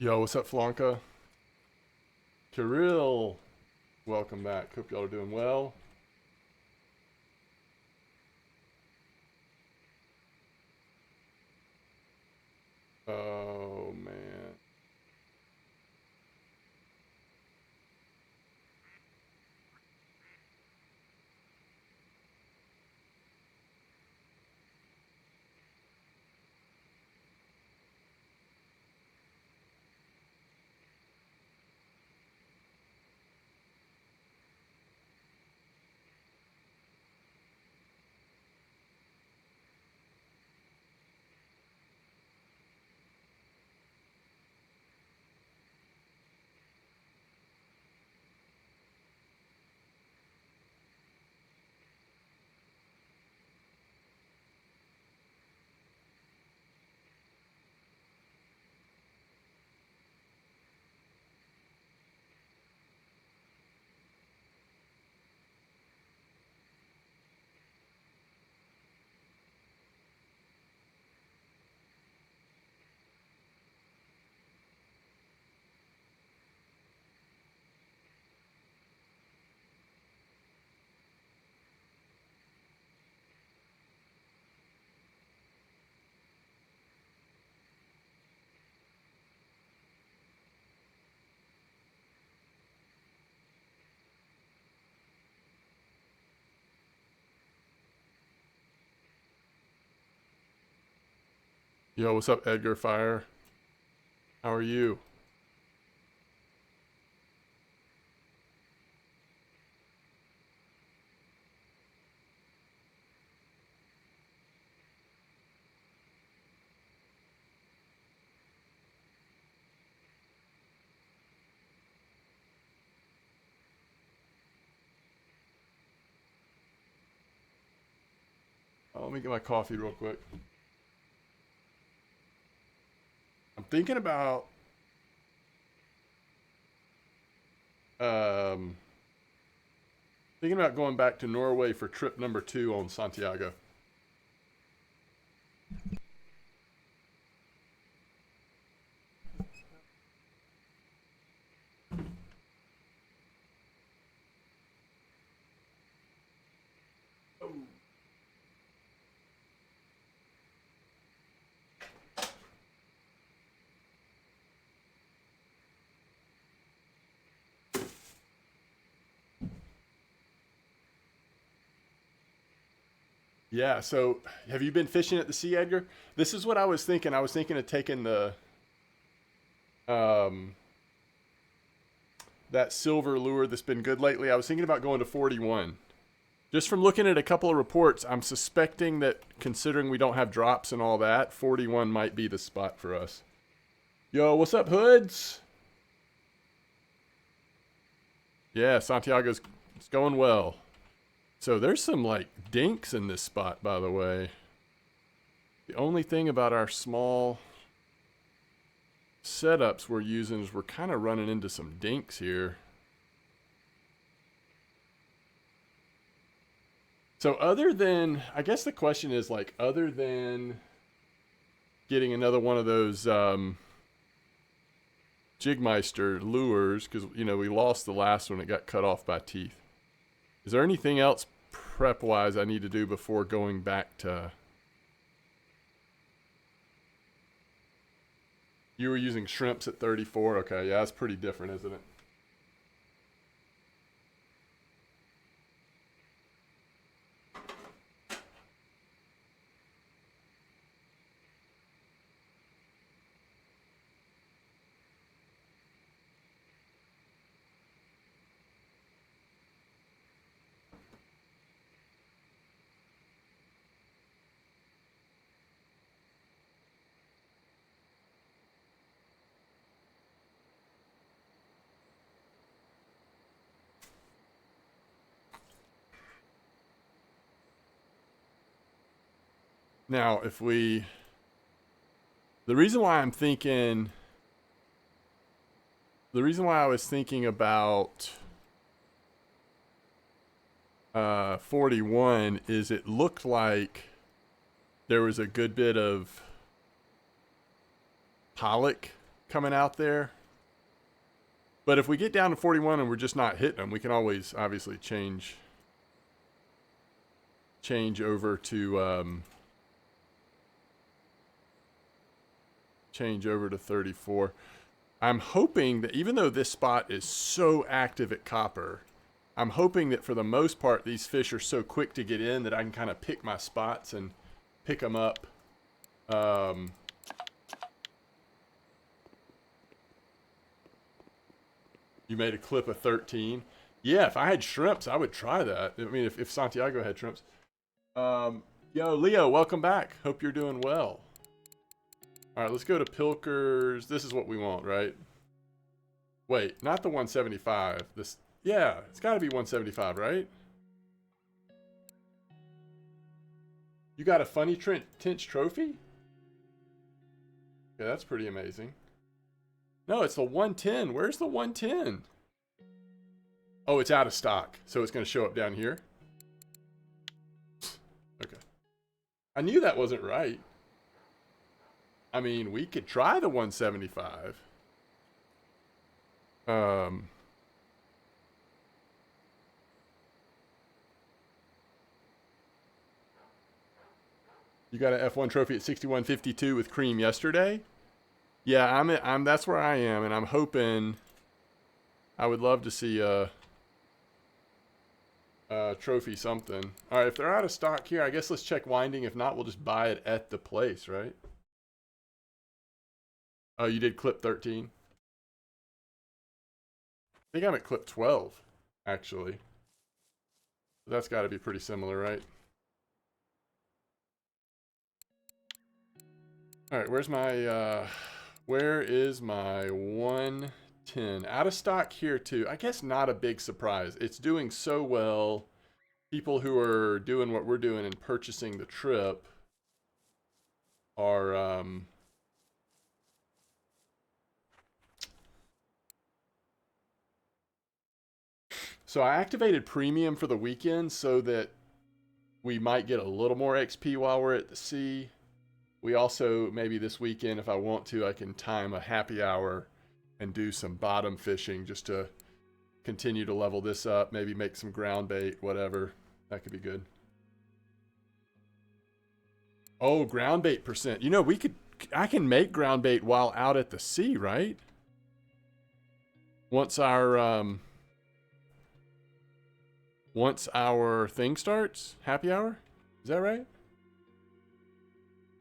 Yo, what's up, Flanka? Kirill, welcome back. Hope y'all are doing well. Oh, man. Yo, what's up, Edgar Fire? How are you? Let me get my coffee real quick. I'm um, thinking about going back to Norway for trip number 2 on Santiago. Yeah, so have you been fishing at the sea, Edgar? This is what I was thinking. I was thinking of taking the um that silver lure that's been good lately. I was thinking about going to 41. Just from looking at a couple of reports, I'm suspecting that considering we don't have drops and all that, 41 might be the spot for us. Yo, what's up, Hoods? Yeah, Santiago's it's going well. So there's some like dinks in this spot, by the way. The only thing about our small setups we're using is we're kind of running into some dinks here. So other than, I guess the question is like, other than getting another one of those Jigmeister lures, because, you know, we lost the last one, it got cut off by teeth. Is there anything else prep-wise I need to do before going back to... You were using shrimps at 34? Okay, yeah, that's pretty different, isn't it? Now, if we... The reason why I'm thinking... The reason why I was thinking about 41 is it looked like there was a good bit of pollock coming out there. But if we get down to 41 and we're just not hitting them, we can always obviously change over to 34. I'm hoping that even though this spot is so active at copper, I'm hoping that for the most part these fish are so quick to get in that I can kind of pick my spots and pick them up. You made a clip of 13. Yeah, if I had shrimps, I would try that. I mean, if Santiago had shrimps. Yo, Leo, welcome back. Hope you're doing well. All right, let's go to Pilkers. This is what we want, right? Wait, not the 175. This, yeah, it's got to be 175, right? You got a funny Tinch trophy? Yeah, that's pretty amazing. No, it's the 110. Where's the 110? Oh, it's out of stock, so it's going to show up down here. Okay. I knew that wasn't right. I mean, we could try the 175. You got an F1 trophy at 61.52 with cream yesterday? Yeah, I'm that's where I am, and I'm hoping I would love to see a trophy something. All right, if they're out of stock here, I guess let's check winding. If not, we'll just buy it at the place, right? Oh, you did clip 13? I think I'm at clip 12, actually. That's got to be pretty similar, right? All right, where's my, where is my 110? Out of stock here, too. I guess not a big surprise. It's doing so well. People who are doing what we're doing and purchasing the trip are, so I activated premium for the weekend so that we might get a little more XP while we're at the sea. We also, maybe this weekend, if I want to, I can time a happy hour and do some bottom fishing just to continue to level this up. Maybe make some ground bait, whatever. That could be good. Oh, ground bait percent. You know, I can make ground bait while out at the sea, right? Once our thing starts, happy hour, is that right?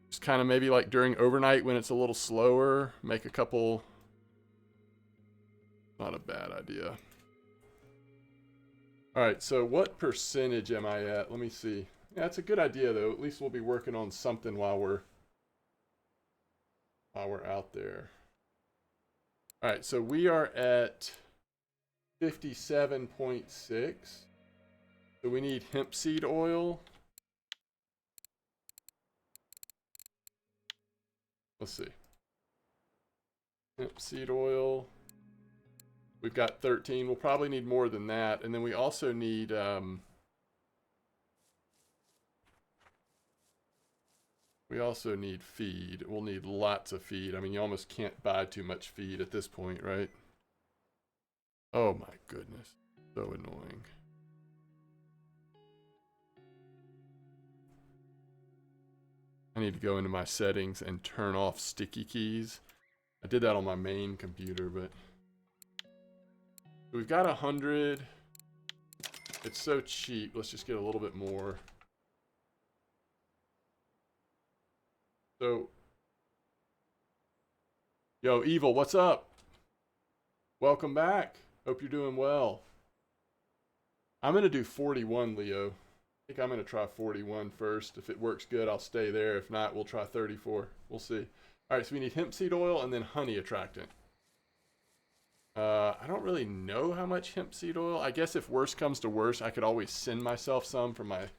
Just kind of maybe like during overnight when it's a little slower, make a couple. Not a bad idea. All right, so what percentage am I at? Let me see. Yeah, it's a good idea though. At least we'll be working on something while we're out there. All right, so we are at 57.6. So we need hemp seed oil. Let's see. Hemp seed oil. We've got 13. We'll probably need more than that. And then we also need feed. We'll need lots of feed. I mean, you almost can't buy too much feed at this point, right? Oh my goodness. So annoying. I need to go into my settings and turn off sticky keys. I did that on my main computer, but we've got 100. It's so cheap. Let's just get a little bit more. So, yo, Evil, what's up? Welcome back. Hope you're doing well. I'm going to do 41, Leo. I think I'm going to try 41 first. If it works good, I'll stay there. If not, we'll try 34. We'll see. All right, so we need hemp seed oil and then honey attractant. I don't really know how much hemp seed oil. I guess if worse comes to worse, I could always send myself some from my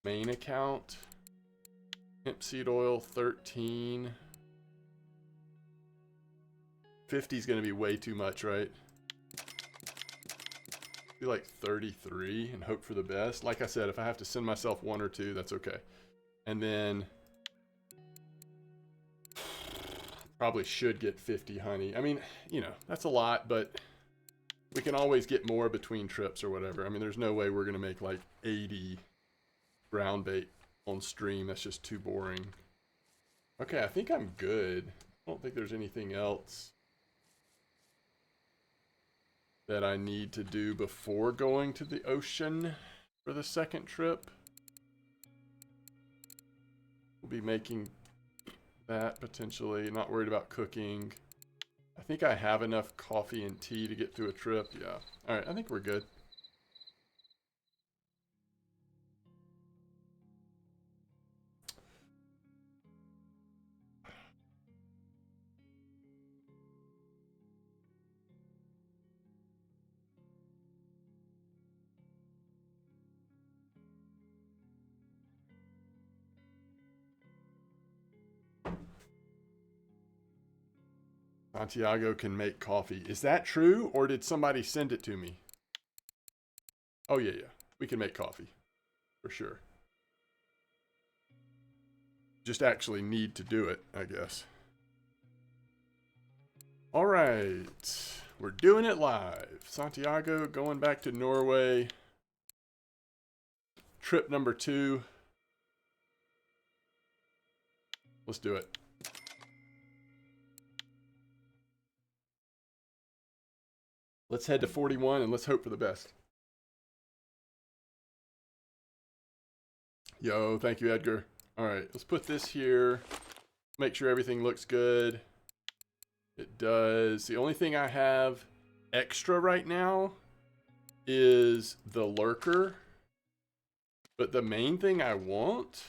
main account. Hemp seed oil, 13. 50 is going to be way too much, right? Be like 33 and hope for the best. Like I said, if I have to send myself one or two, that's okay. And then Probably should get 50 honey. I mean, you know, that's a lot, but we can always get more between trips or whatever. I mean, there's no way we're going to make like 80 ground bait on stream. That's just too boring. Okay, I think I'm good. I don't think there's anything else that I need to do before going to the ocean for the second trip. We'll be making that potentially. Not worried about cooking. I think I have enough coffee and tea to get through a trip. Yeah. All right, I think we're good. Santiago can make coffee. Is that true, or did somebody send it to me? Oh, yeah, yeah. We can make coffee. For sure. Just actually need to do it, I guess. All right. We're doing it live. Santiago going back to Norway. Trip number 2. Let's do it. Let's head to 41 and let's hope for the best. Yo, thank you, Edgar. All right, let's put this here. Make sure everything looks good. It does. The only thing I have extra right now is the lurker. But the main thing I want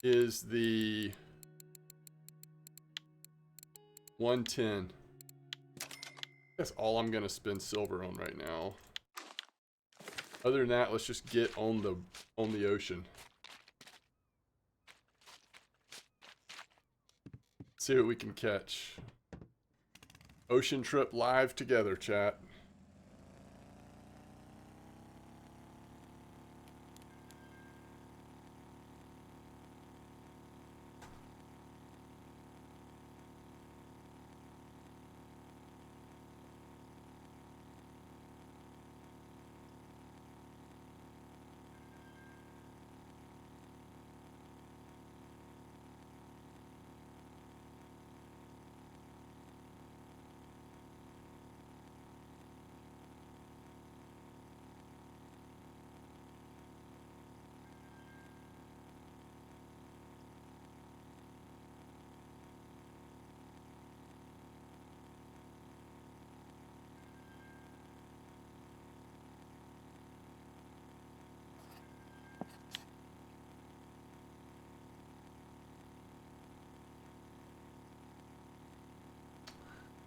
is the 110. That's all I'm gonna spend silver on right now. Other than that, let's just get on the ocean. See what we can catch. Ocean trip live together, chat.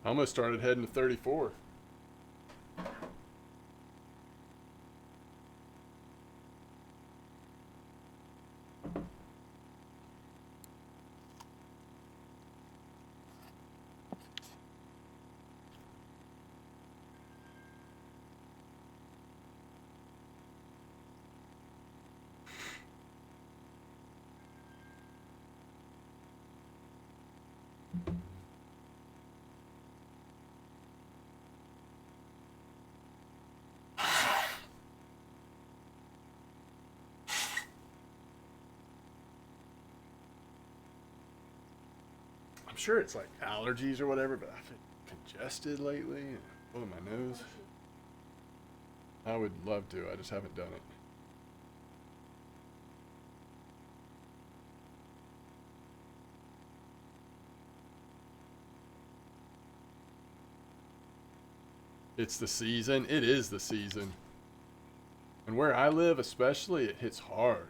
I almost started heading to 34. I'm sure it's like allergies or whatever, but I've been congested lately and blowing my nose. I would love to, I just haven't done it. It's the season. It is the season. And where I live especially, it hits hard.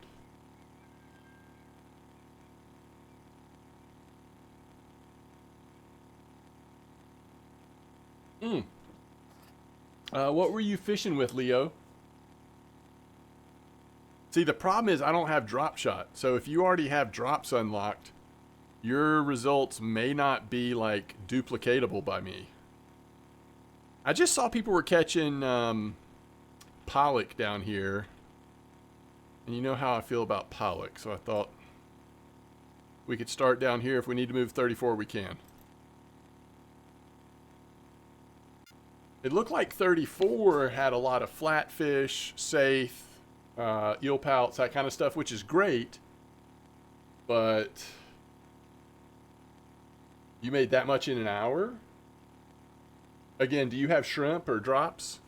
What were you fishing with, Leo? See, the problem is I don't have drop shot. So if you already have drops unlocked, your results may not be like duplicatable by me. I just saw people were catching pollock down here. And you know how I feel about pollock, so I thought We could start down here. If we need to move 34, we can. It looked like 34 had a lot of flatfish, saithe, eel pouts, that kind of stuff, which is great. But you made that much in an hour? Again, do you have shrimp or drops?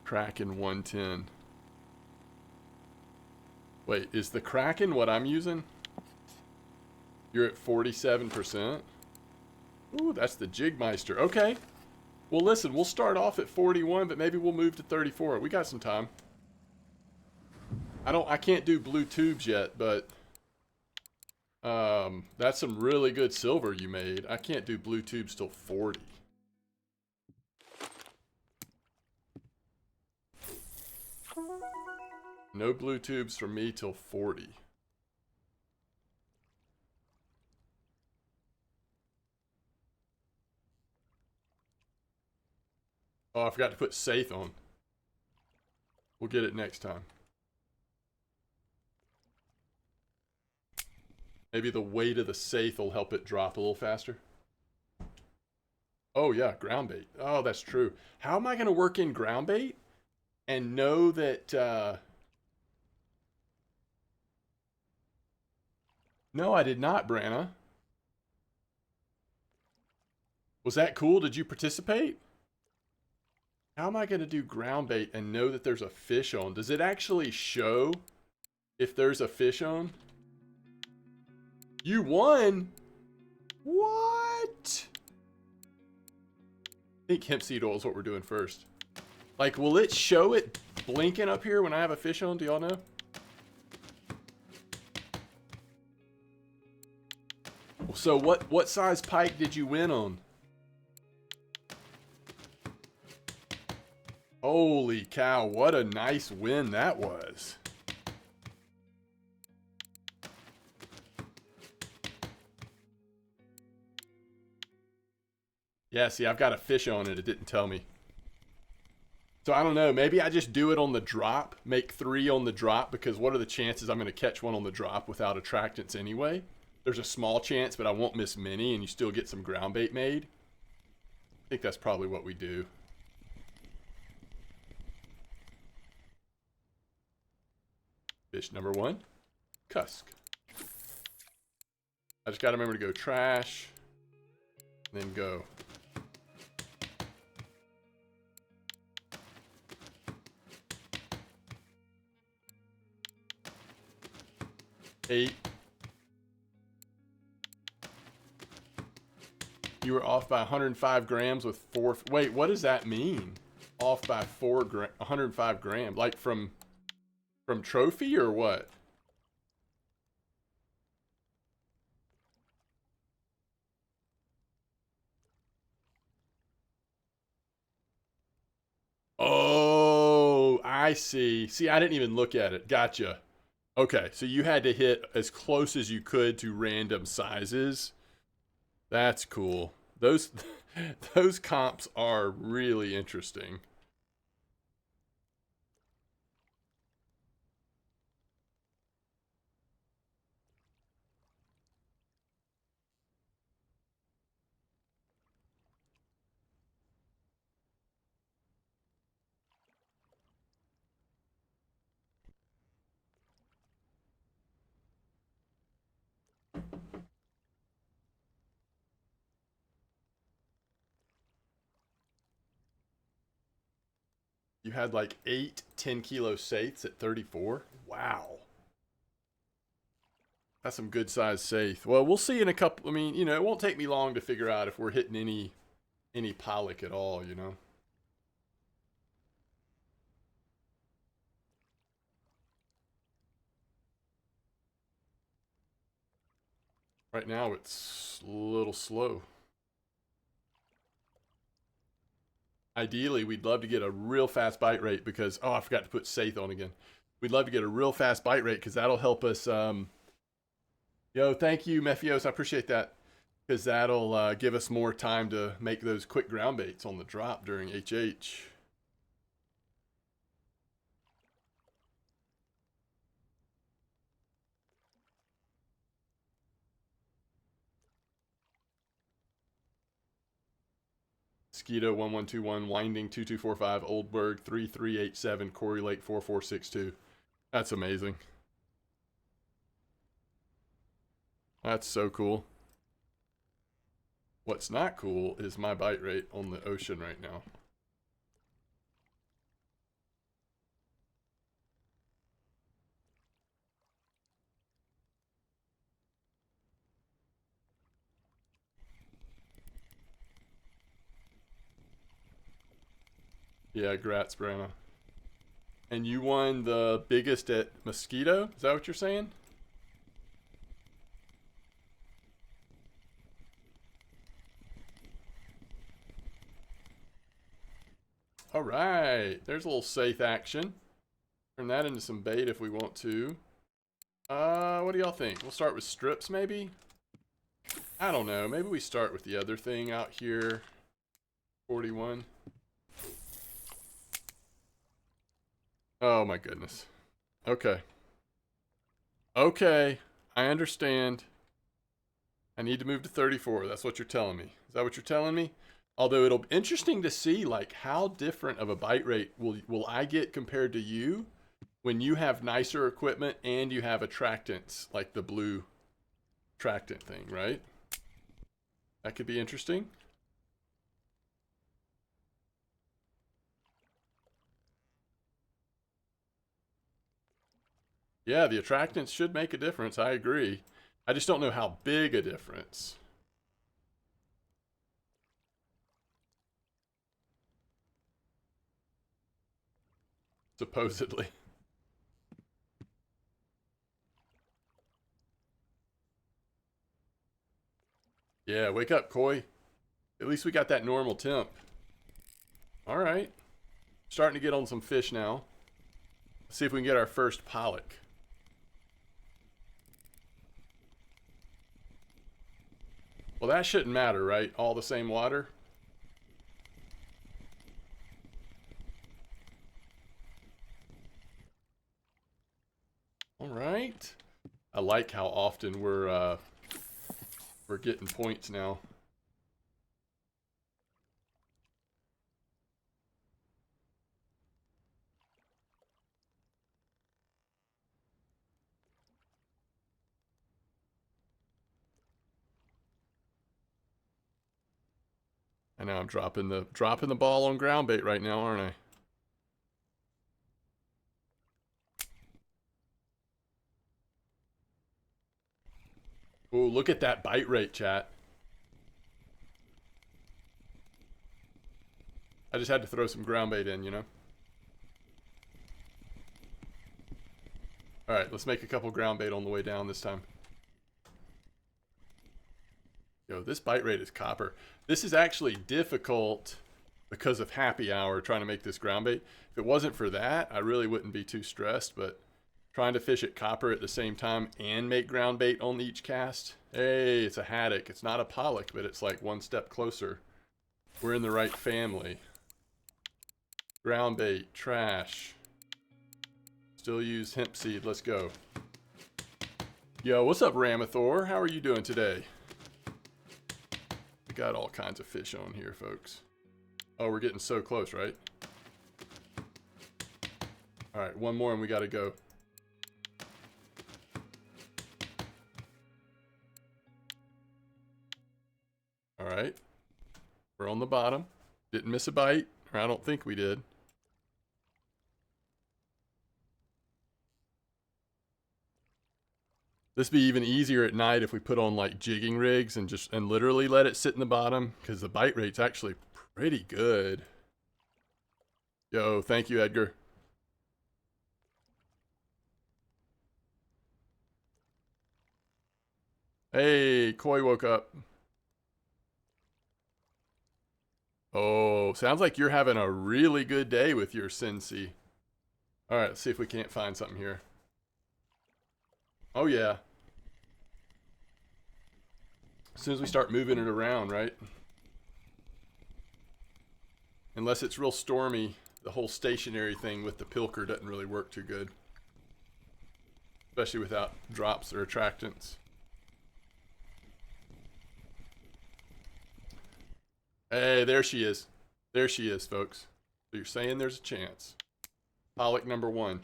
Kraken 110. Wait, is the Kraken what I'm using? You're at 47%? Ooh, that's the Jigmeister. Okay. Well, listen, we'll start off at 41, but maybe we'll move to 34. We got some time. I can't do blue tubes yet, but that's some really good silver you made. I can't do blue tubes till 40. No blue tubes from me till 40. Oh, I forgot to put saithe on. We'll get it next time. Maybe the weight of the saithe will help it drop a little faster. Oh yeah, ground bait. Oh, that's true. How am I going to work in ground bait and know that... No, I did not, Branna. Was that cool? Did you participate? How am I going to do ground bait and know that there's a fish on? Does it actually show if there's a fish on? You won? What? I think hemp seed oil is what we're doing first. Like, will it show it blinking up here when I have a fish on? Do y'all know? So what size pike did you win on? Holy cow, what a nice win that was. Yeah, see, I've got a fish on it. It didn't tell me. So I don't know. Maybe I just do it on the drop. Make 3 on the drop, because what are the chances I'm going to catch one on the drop without attractants anyway? There's a small chance, but I won't miss many, and you still get some ground bait made. I think that's probably what we do. Fish number 1, cusk. I just got to remember to go trash, and then go. Eight. You were off by 105 grams with 4. Wait, what does that mean? Off by 105 grams, like from trophy or what? Oh, I see. See, I didn't even look at it. Gotcha. Okay, so you had to hit as close as you could to random sizes. That's cool. Those those comps are really interesting. You had like 8 10-kilo saithes at 34? Wow. That's some good sized saithe. Well, we'll see in a couple. I mean, you know, it won't take me long to figure out if we're hitting any pollock at all, you know. Right now it's a little slow. Ideally, we'd love to get a real fast bite rate because, oh, I forgot to put saithe on again. We'd love to get a real fast bite rate because that'll help us. Yo, thank you, Mephios. I appreciate that. because that'll give us more time to make those quick ground baits on the drop during HH. Mosquito 1121, Winding 2245, Oldberg 3387, Corey Lake 4462. That's amazing. That's so cool. What's not cool is my bite rate on the ocean right now. Yeah, grats, Brana. And you won the biggest at Mosquito? Is that what you're saying? All right, there's a little safe action. Turn that into some bait if we want to. What do y'all think? We'll start with strips, maybe? I don't know. Maybe we start with the other thing out here. 41. Oh my goodness. Okay. Okay, I understand. I need to move to 34. That's what you're telling me. Is that what you're telling me? Although it'll be interesting to see like how different of a bite rate will I get compared to you when you have nicer equipment and you have attractants like the blue attractant thing, right? That could be interesting. Yeah, the attractants should make a difference. I agree. I just don't know how big a difference. Supposedly. Yeah, wake up, Koi. At least we got that normal temp. All right. Starting to get on some fish now. Let's see if we can get our first pollock. Well, that shouldn't matter, right? All the same water. All right. I like how often we're getting points now. I know I'm dropping the ball on ground bait right now, aren't I? Ooh, look at that bite rate, chat. I just had to throw some ground bait in, you know? All right, let's make a couple ground bait on the way down this time. Yo, this bite rate is copper. This is actually difficult because of happy hour trying to make this ground bait. If it wasn't for that, I really wouldn't be too stressed, but trying to fish at copper at the same time and make ground bait on each cast. Hey, it's a haddock. It's not a pollock, but it's like one step closer. We're in the right family. Ground bait, trash. Still use hemp seed. Let's go. Yo, what's up, Ramathor? How are you doing today? We got all kinds of fish on here, folks. Oh, we're getting so close, right? All right, one more and we got to go. All right. We're on the bottom. Didn't miss a bite, or I don't think we did. This be even easier at night if we put on like jigging rigs and literally let it sit in the bottom, because the bite rate's actually pretty good. Yo, thank you, Edgar. Hey, Koi woke up. Oh, sounds like you're having a really good day with your Cincy. All right, let's see if we can't find something here. Oh, yeah. As soon as we start moving it around, right? Unless it's real stormy, the whole stationary thing with the pilker doesn't really work too good. Especially without drops or attractants. Hey, there she is. There she is, folks. So you're saying there's a chance. Pollock number 1.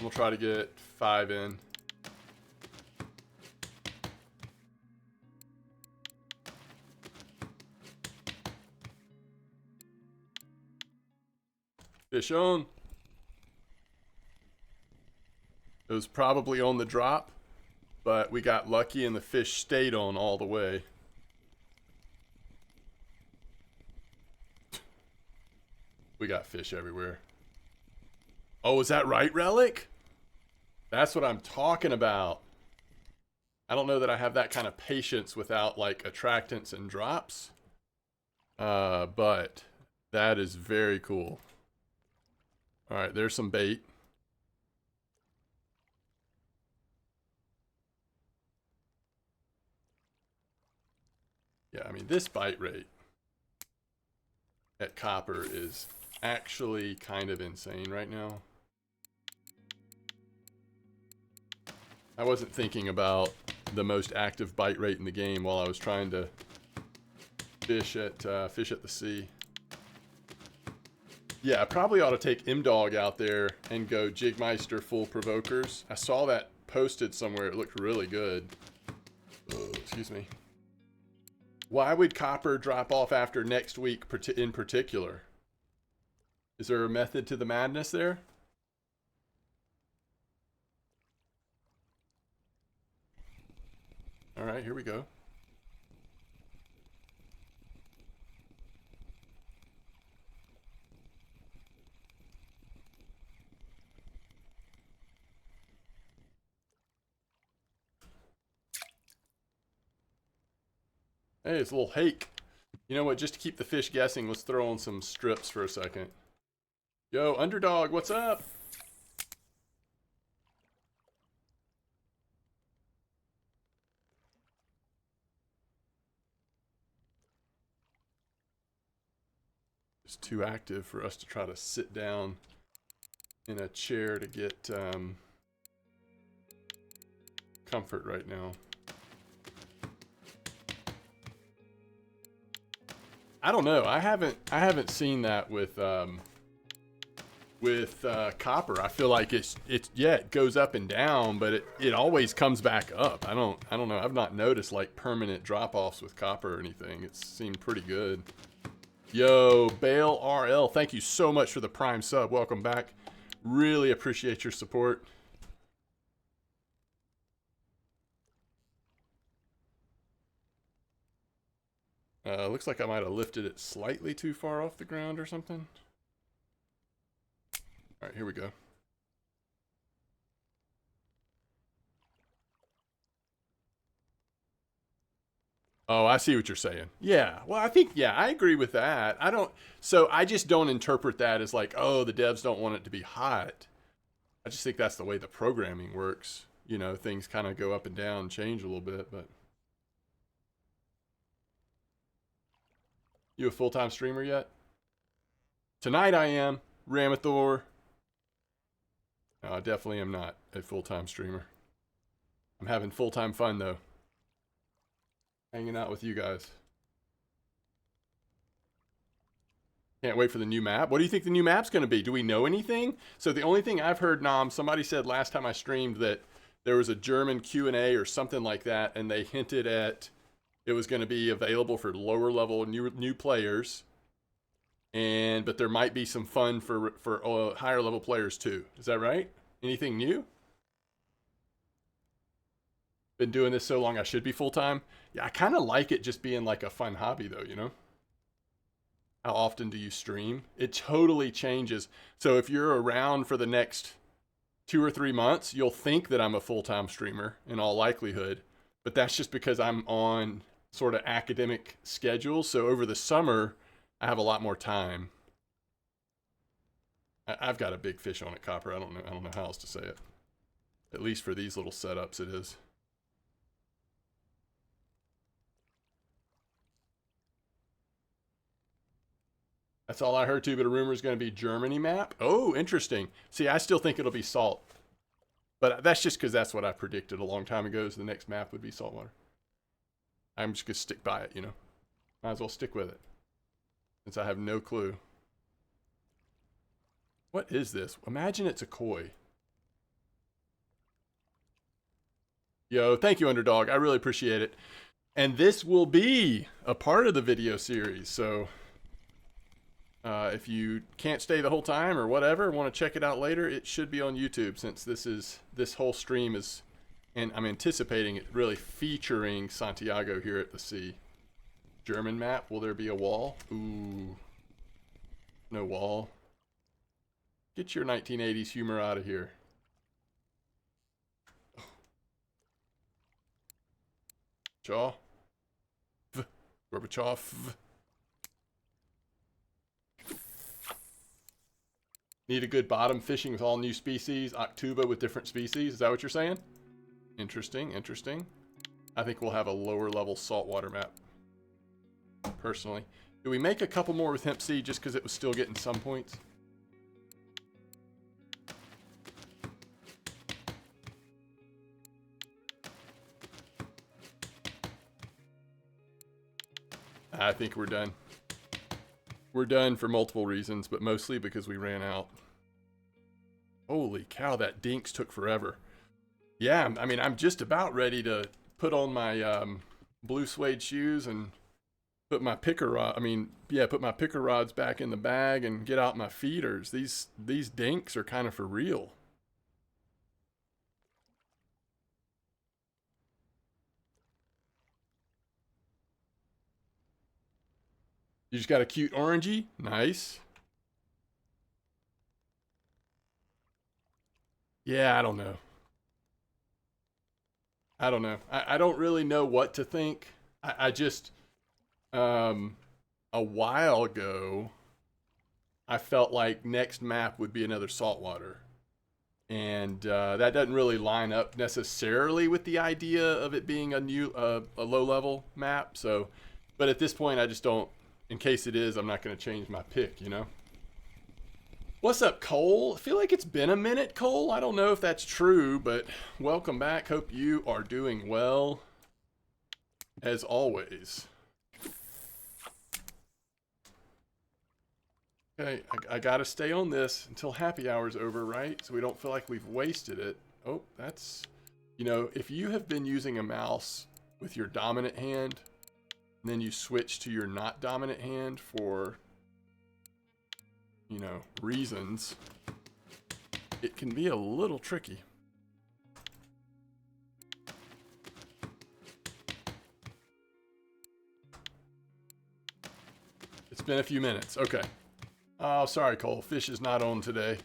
We'll try to get 5 in. Fish on. It was probably on the drop, but we got lucky and the fish stayed on all the way. We got fish everywhere. Oh, is that right, Relic? That's what I'm talking about. I don't know that I have that kind of patience without like attractants and drops. But that is very cool. All right, there's some bait. Yeah, I mean, this bite rate at copper is actually kind of insane right now. I wasn't thinking about the most active bite rate in the game while I was trying to fish at the sea. Yeah, I probably ought to take MDawg out there and go Jigmeister full provokers. I saw that posted somewhere. It looked really good. Oh, excuse me. Why would copper drop off after next week in particular? Is there a method to the madness there? All right, here we go. Hey, it's a little hake. You know what? Just to keep the fish guessing, let's throw on some strips for a second. Yo, MDawg, what's up? It's too active for us to try to sit down in a chair to get comfort right now. I don't know. I haven't seen that with copper. I feel like it's yeah, it goes up and down, but it always comes back up. I don't know. I've not noticed like permanent drop-offs with copper or anything. It seemed pretty good. Yo, Bale RL, thank you so much for the Prime sub. Welcome back. Really appreciate your support. Looks like I might have lifted it slightly too far off the ground or something. All right, here we go. Oh, I see what you're saying. Yeah, well, I think, yeah, I agree with that. So I just don't interpret that as like, oh, the devs don't want it to be hot. I just think that's the way the programming works. You know, things kind of go up and down, change a little bit, but. You a full-time streamer yet? Tonight I am. Ramathor. No, I definitely am not a full-time streamer. I'm having full-time fun, though. Hanging out with you guys. Can't wait for the new map. What do you think the new map's going to be? Do we know anything? So the only thing I've heard, Nam, somebody said last time I streamed that there was a German Q&A or something like that, and they hinted at it was going to be available for lower level new players, but there might be some fun for higher level players too. Is that right? Anything new? Been doing this so long, I should be full time. Yeah, I kind of like it just being like a fun hobby though. You know. How often do you stream? It totally changes. So if you're around for the next 2 or 3 months, you'll think that I'm a full time streamer in all likelihood, but that's just because I'm on sort of academic schedule. So over the summer, I have a lot more time. I've got a big fish on it, Copper. I don't know how else to say it. At least for these little setups, it is. That's all I heard too, but a rumor is going to be Germany map. Oh, interesting. See, I still think it'll be salt. But that's just because that's what I predicted a long time ago, so the next map would be saltwater. I'm just going to stick by it, you know. Might as well stick with it. Since I have no clue. What is this? Imagine it's a koi. Yo, thank you, MDawg. I really appreciate it. And this will be a part of the video series, so if you can't stay the whole time or whatever, want to check it out later, it should be on YouTube, since this whole stream is, and I'm anticipating it really featuring Santiago here at the sea. German map, will there be a wall? Ooh, no wall. Get your 1980s humor out of here. Chaw. Gorbachev. Need a good bottom fishing with all new species. Octuba with different species. Is that what you're saying? Interesting, interesting. I think we'll have a lower level saltwater map. Personally. Do we make a couple more with hemp seed just because it was still getting some points? I think we're done. We're done for multiple reasons, but mostly because we ran out. Holy cow, that dinks took forever. Yeah, I mean, I'm just about ready to put on my blue suede shoes and put my picker rod, put my picker rods back in the bag and get out my feeders. These dinks are kind of for real. You just got a cute orangey? Nice. Yeah, I don't know. I don't know. I don't really know what to think. I just, a while ago, I felt like next map would be another saltwater. And that doesn't really line up necessarily with the idea of it being a new, a low-level map. So, but at this point, I just don't, in case it is, I'm not going to change my pick, you know? What's up, Cole? I feel like it's been a minute, Cole. I don't know if that's true, but welcome back. Hope you are doing well, as always. Okay, I gotta stay on this until happy hour's over, right? So we don't feel like we've wasted it. Oh, that's, you know, if you have been using a mouse with your dominant hand, and then you switch to your not dominant hand for, you know, reasons, it can be a little tricky. It's been a few minutes. Okay. Oh, sorry, Cole. Fish is not on today.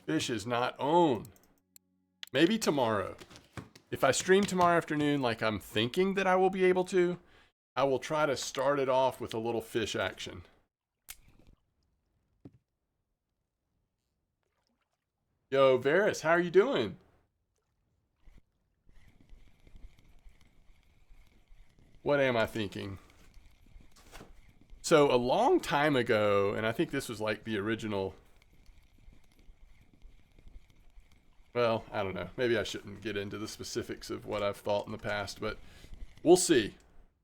Fish is not on. Maybe tomorrow. If I stream tomorrow afternoon like I'm thinking that I will be able to, I will try to start it off with a little fish action. Yo, Varys, how are you doing? What am I thinking? So a long time ago, and I think this was like the original, well, I don't know. Maybe I shouldn't get into the specifics of what I've thought in the past, but we'll see.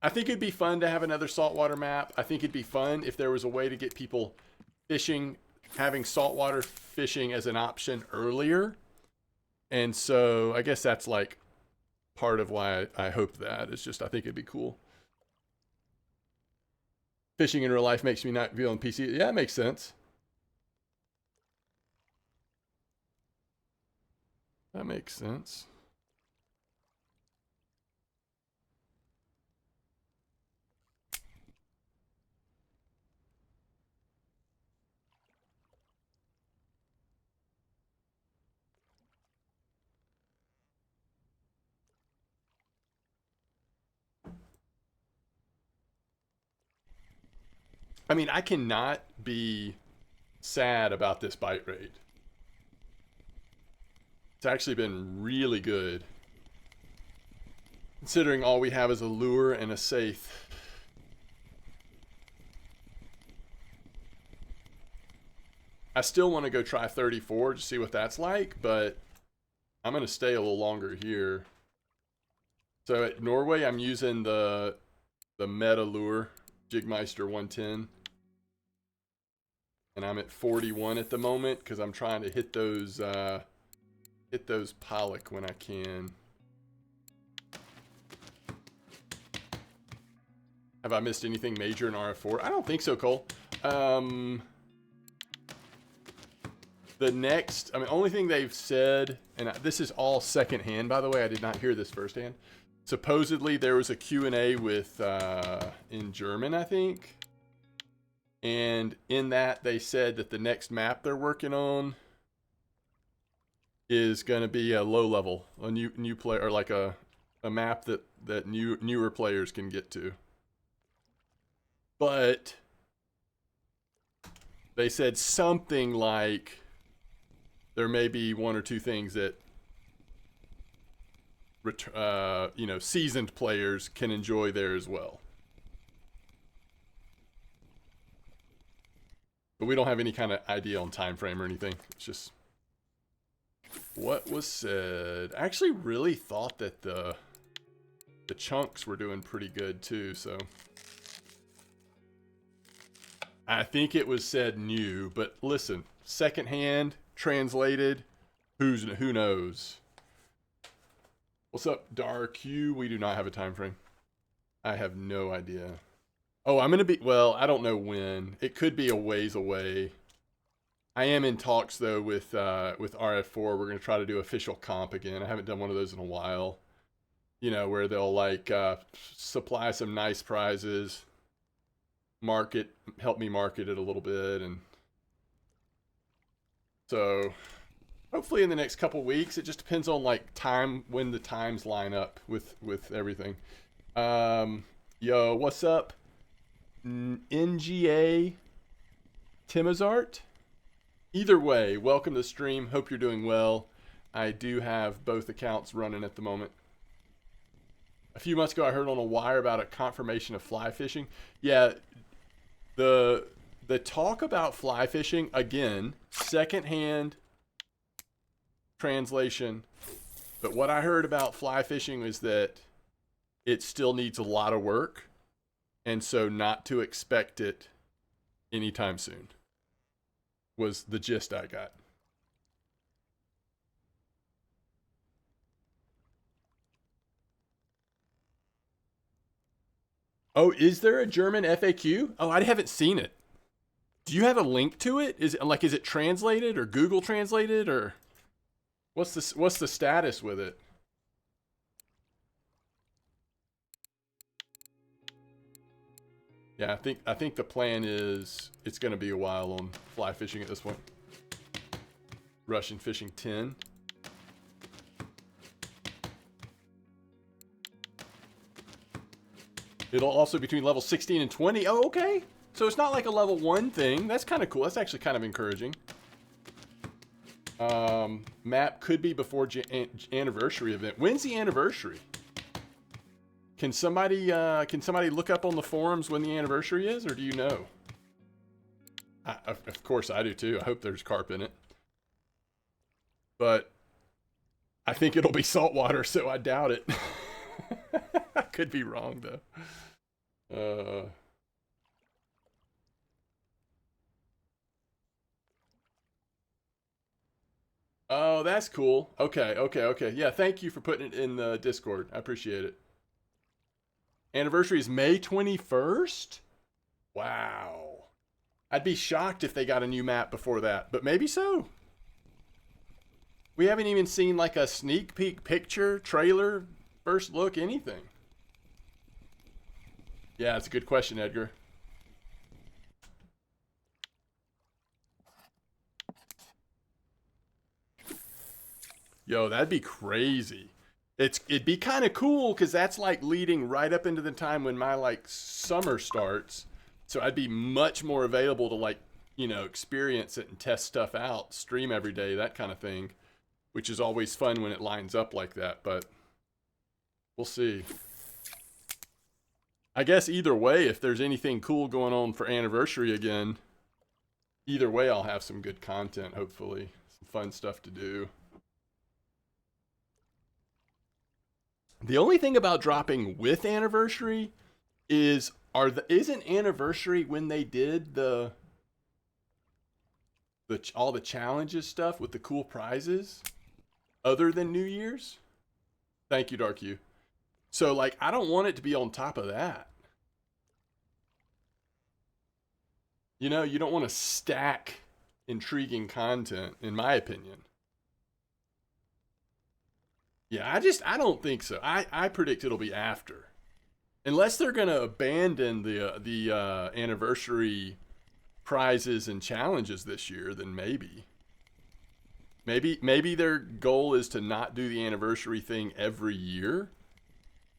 I think it'd be fun to have another saltwater map. I think it'd be fun if there was a way to get people fishing, having saltwater fishing as an option earlier. And so I guess that's like part of why I hope that. It's just, I think it'd be cool. Fishing in real life makes me not feel on PC. Yeah, it makes sense. That makes sense. I mean, I cannot be sad about this bite rate. It's actually been really good, considering all we have is a lure and a safe. I still want to go try 34 to see what that's like, but I'm going to stay a little longer here. So at Norway, I'm using the meta lure, Jigmeister 110. And I'm at 41 at the moment because I'm trying to hit those pollock when I can. Have I missed anything major in RF4? I don't think so, Cole. The next, I mean, only thing they've said, and this is all secondhand, by the way, I did not hear this firsthand. Supposedly there was a Q&A with, in German, I think. And in that, they said that the next map they're working on is going to be a low level, a new player, or like a map that newer players can get to. But they said something like there may be one or two things that you know, seasoned players can enjoy there as well. But we don't have any kind of idea on time frame or anything. It's just what was said. I actually really thought that the chunks were doing pretty good too, so I think it was said new, but listen, secondhand, translated, who knows? What's up, Dark Q? We do not have a time frame. I have no idea. Oh, I'm gonna be, well, I don't know when. It could be a ways away. I am in talks though with RF4. We're gonna try to do official comp again. I haven't done one of those in a while. You know, where they'll like supply some nice prizes, help me market it a little bit, and so hopefully in the next couple weeks. It just depends on like when the times line up with everything. Yo, what's up? NGA Timazart? Either way, welcome to the stream. Hope you're doing well. I do have both accounts running at the moment. A few months ago, I heard on a wire about a confirmation of fly fishing. Yeah, the talk about fly fishing, again, secondhand translation. But what I heard about fly fishing is that it still needs a lot of work. And so not to expect it anytime soon was the gist I got. Oh, is there a German FAQ? Oh, I haven't seen it. Do you have a link to it? Is it translated or Google translated, or what's the status with it? Yeah, I think the plan is it's going to be a while on fly fishing at this point. Russian fishing 10. It'll also be between level 16 and 20. Oh, okay. So it's not like a level 1 thing. That's kind of cool. That's actually kind of encouraging. Map could be before anniversary event. When's the anniversary? Can somebody look up on the forums when the anniversary is, or do you know? Of course I do too. I hope there's carp in it. But I think it'll be saltwater, so I doubt it. I could be wrong though. Oh, that's cool. Okay. Yeah, thank you for putting it in the Discord. I appreciate it. Anniversary is May 21st? Wow. I'd be shocked if they got a new map before that, but maybe so. We haven't even seen like a sneak peek picture, trailer, first look, anything. Yeah, it's a good question, Edgar. Yo, that'd be crazy. It'd be kind of cool because that's like leading right up into the time when my like summer starts. So I'd be much more available to, like, you know, experience it and test stuff out, stream every day, that kind of thing, which is always fun when it lines up like that, but we'll see. I guess either way, if there's anything cool going on for anniversary again, either way I'll have some good content, hopefully. Some fun stuff to do. The only thing about dropping with anniversary is, isn't anniversary when they did all the challenges stuff with the cool prizes other than New Year's? Thank you, Dark You. So, like, I don't want it to be on top of that. You know, you don't want to stack intriguing content, in my opinion. Yeah, I don't think so. I predict it'll be after. Unless they're going to abandon the anniversary prizes and challenges this year, then maybe. Maybe their goal is to not do the anniversary thing every year.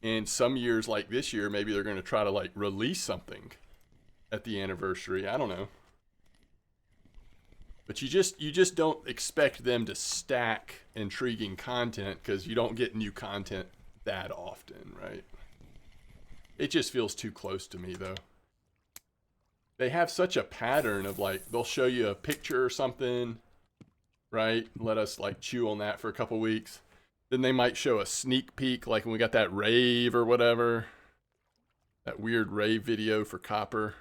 And some years, like this year, maybe they're going to try to, like, release something at the anniversary. I don't know. But you just don't expect them to stack intriguing content, because you don't get new content that often, right? It just feels too close to me, though. They have such a pattern of, like, they'll show you a picture or something, right? Let us, like, chew on that for a couple weeks. Then they might show a sneak peek, like when we got that rave or whatever. That weird rave video for Copper.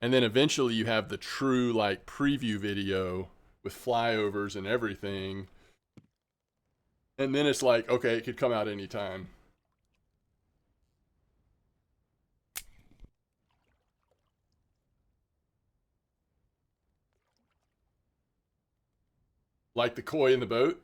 And then eventually you have the true, like, preview video with flyovers and everything. And then it's like, okay, it could come out anytime. Like the koi in the boat?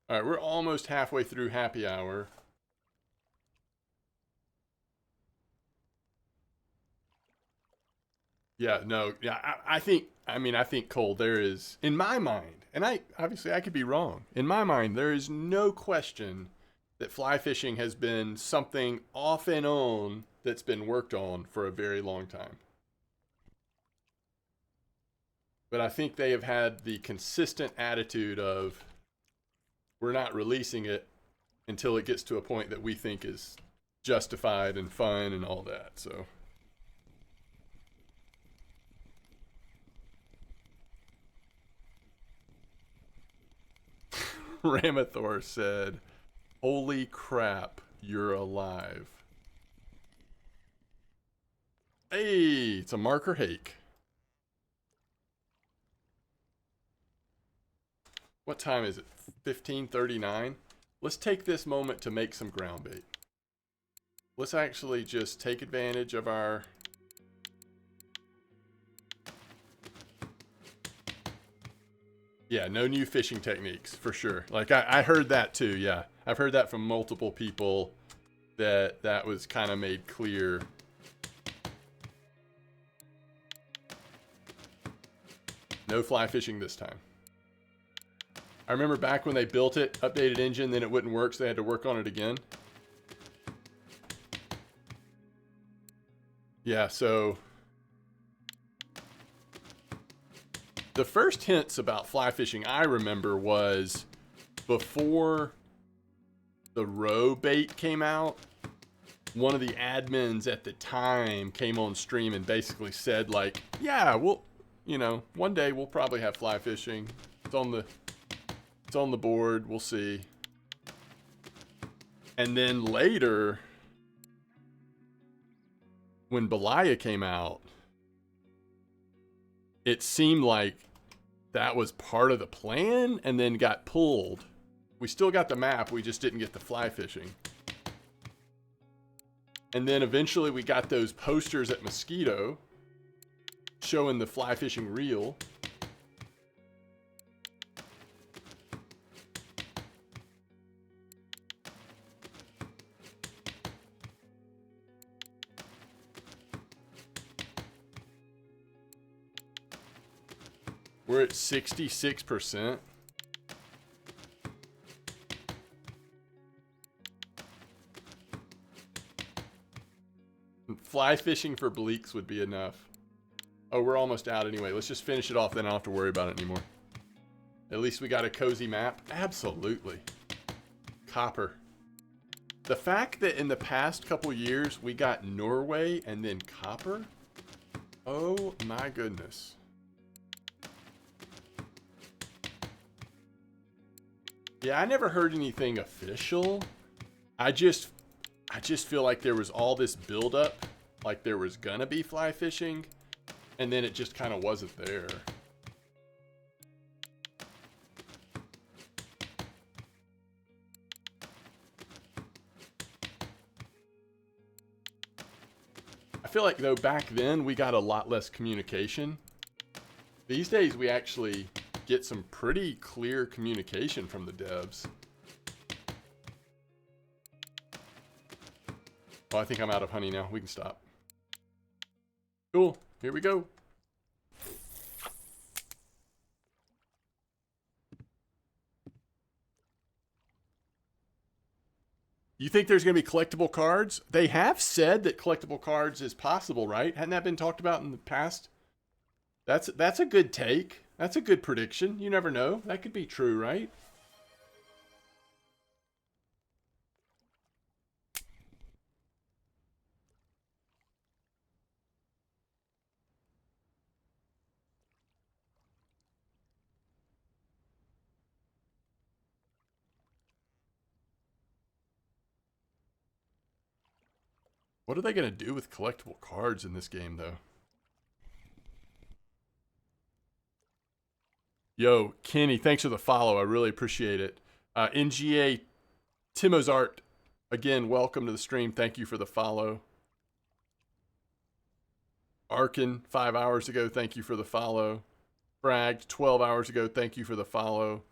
All right, we're almost halfway through happy hour. Yeah, no, yeah, I think, Cole, there is, in my mind, and I could be wrong. In my mind, there is no question that fly fishing has been something off and on that's been worked on for a very long time. But I think they have had the consistent attitude of, we're not releasing it until it gets to a point that we think is justified and fun and all that, so. Ramathor said, "Holy crap, you're alive." Hey, it's a marker hake. What time is it? 15:39. Let's take this moment to make some ground bait. Let's actually just take advantage of our... Yeah, no new fishing techniques, for sure. Like, I heard that too, yeah. I've heard that from multiple people, that was kind of made clear. No fly fishing this time. I remember back when they built it, updated engine, then it wouldn't work, so they had to work on it again. Yeah, so... The first hints about fly fishing I remember was before the roe bait came out. One of the admins at the time came on stream and basically said, like, yeah, we'll, you know, one day we'll probably have fly fishing. It's on the board. We'll see. And then later, when Belaya came out, it seemed like that was part of the plan and then got pulled. We still got the map, we just didn't get the fly fishing. And then eventually we got those posters at Mosquito showing the fly fishing reel. We're at 66%. Fly fishing for bleaks would be enough. Oh, we're almost out anyway. Let's just finish it off, then I don't have to worry about it anymore. At least we got a cozy map. Absolutely. Copper. The fact that in the past couple years we got Norway and then copper. Oh my goodness. Yeah, I never heard anything official. I just feel like there was all this buildup, like there was gonna be fly fishing, and then it just kind of wasn't there. I feel like though back then we got a lot less communication. These days we actually get some pretty clear communication from the devs. Oh, I think I'm out of honey now. We can stop. Cool. Here we go. You think there's going to be collectible cards? They have said that collectible cards is possible, right? Hadn't that been talked about in the past? That's a good take. That's a good prediction. You never know. That could be true, right? What are they going to do with collectible cards in this game, though? Yo, Kenny, thanks for the follow. I really appreciate it. NGA Timozart, again, welcome to the stream. Thank you for the follow. Arkin, 5 hours ago, thank you for the follow. Fragged, 12 hours ago, thank you for the follow.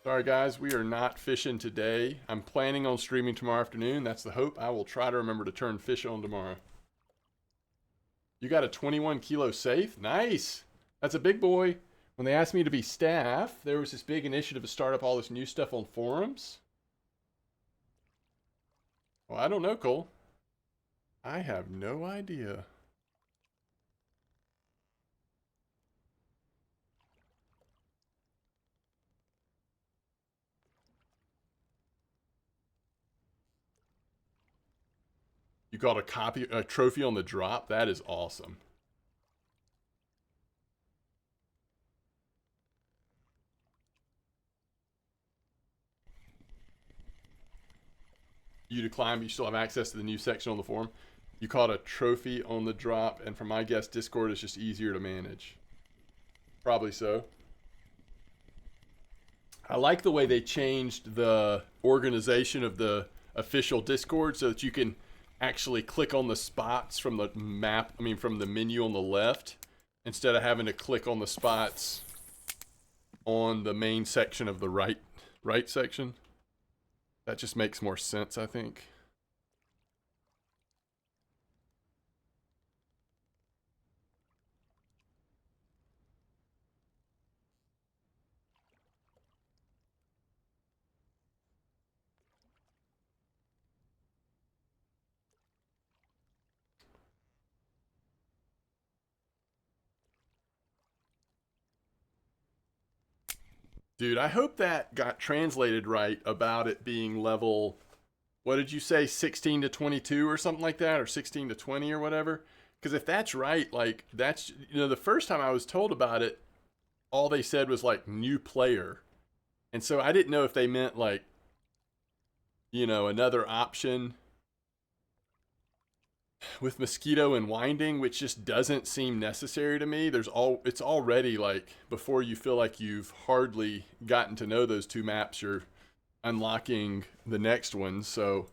Sorry guys, we are not fishing today. I'm planning on streaming tomorrow afternoon. That's the hope. I will try to remember to turn fish on tomorrow. You got a 21 kilo safe? Nice. That's a big boy. When they asked me to be staff, there was this big initiative to start up all this new stuff on forums. Well, I don't know, Cole. I have no idea. You got a trophy on the drop? That is awesome. You decline, but you still have access to the new section on the forum. You caught a trophy on the drop, and from my guess, Discord is just easier to manage. Probably so. I like the way they changed the organization of the official Discord so that you can actually click on the spots from the map, from the menu on the left, instead of having to click on the spots on the main section of the right section. That just makes more sense, I think. Dude, I hope that got translated right about it being level, what did you say, 16 to 22 or something like that, or 16 to 20 or whatever? Because if that's right, like, that's, the first time I was told about it, all they said was, like, new player. And so I didn't know if they meant, like, another option with mosquito and winding, which just doesn't seem necessary to me. It's already like before you feel like you've hardly gotten to know those two maps, you're unlocking the next one. So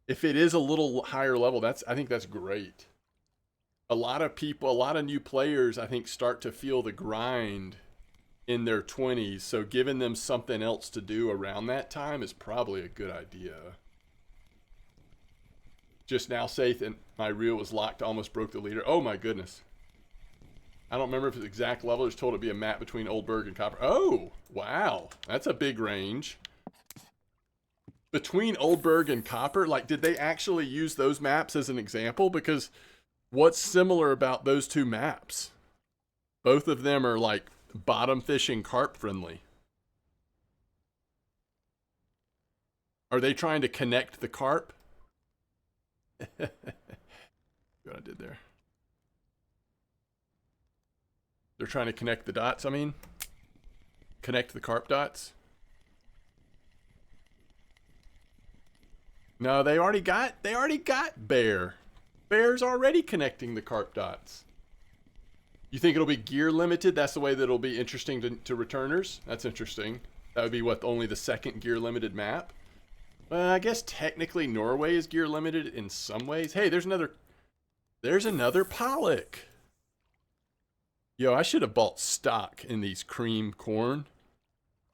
if it is a little higher level, I think that's great. A lot of new players, I think, start to feel the grind in their 20s, so giving them something else to do around that time is probably a good idea. Just now, Saith, and my reel was locked, almost broke the leader. Oh my goodness. I don't remember if it's exact level. Just told it to be a map between Oldberg and Copper. Oh, wow. That's a big range. Between Oldberg and Copper, like, did they actually use those maps as an example? Because what's similar about those two maps? Both of them are, like, bottom fishing carp friendly. Are they trying to connect the carp? What I did there. They're trying to connect the dots, I mean. Connect the carp dots. No, they already got bear. Bear's already connecting the carp dots. You think it'll be gear limited? That's the way that it'll be interesting to returners? That's interesting. That would be what, only the second gear limited map? I guess technically Norway is gear limited in some ways. Hey, there's another pollock. Yo, I should have bought stock in these cream corn.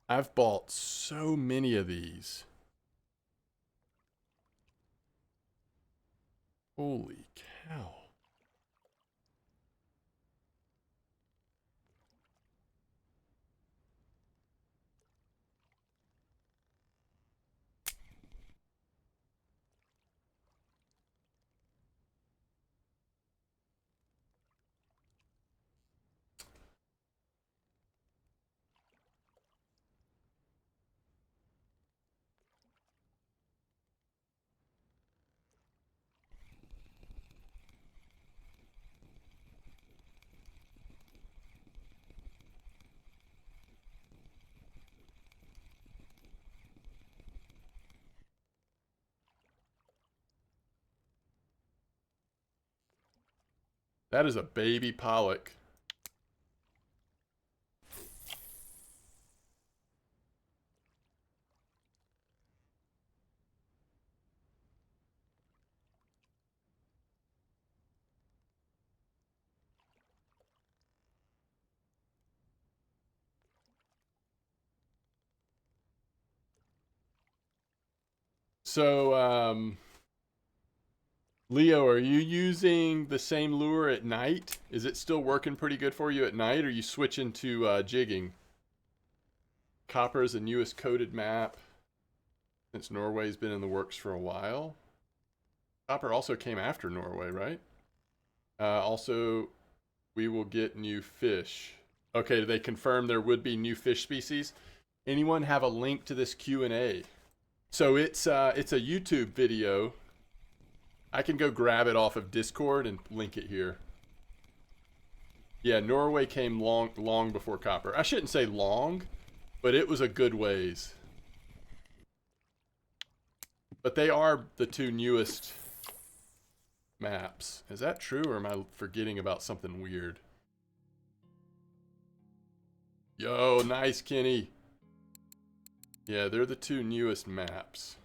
I've bought so many of these. Holy cow. That is a baby pollock. So, Leo, are you using the same lure at night? Is it still working pretty good for you at night, or are you switching to jigging? Copper is the newest coded map since Norway's been in the works for a while. Copper also came after Norway, right? Also, we will get new fish. Okay, do they confirm there would be new fish species? Anyone have a link to this Q&A? So it's a YouTube video. I can go grab it off of Discord and link it here. Yeah, Norway came long before Copper. I shouldn't say long, but it was a good ways. But they are the two newest maps. Is that true, or am I forgetting about something weird? Yo, nice, Kenny. Yeah, they're the two newest maps.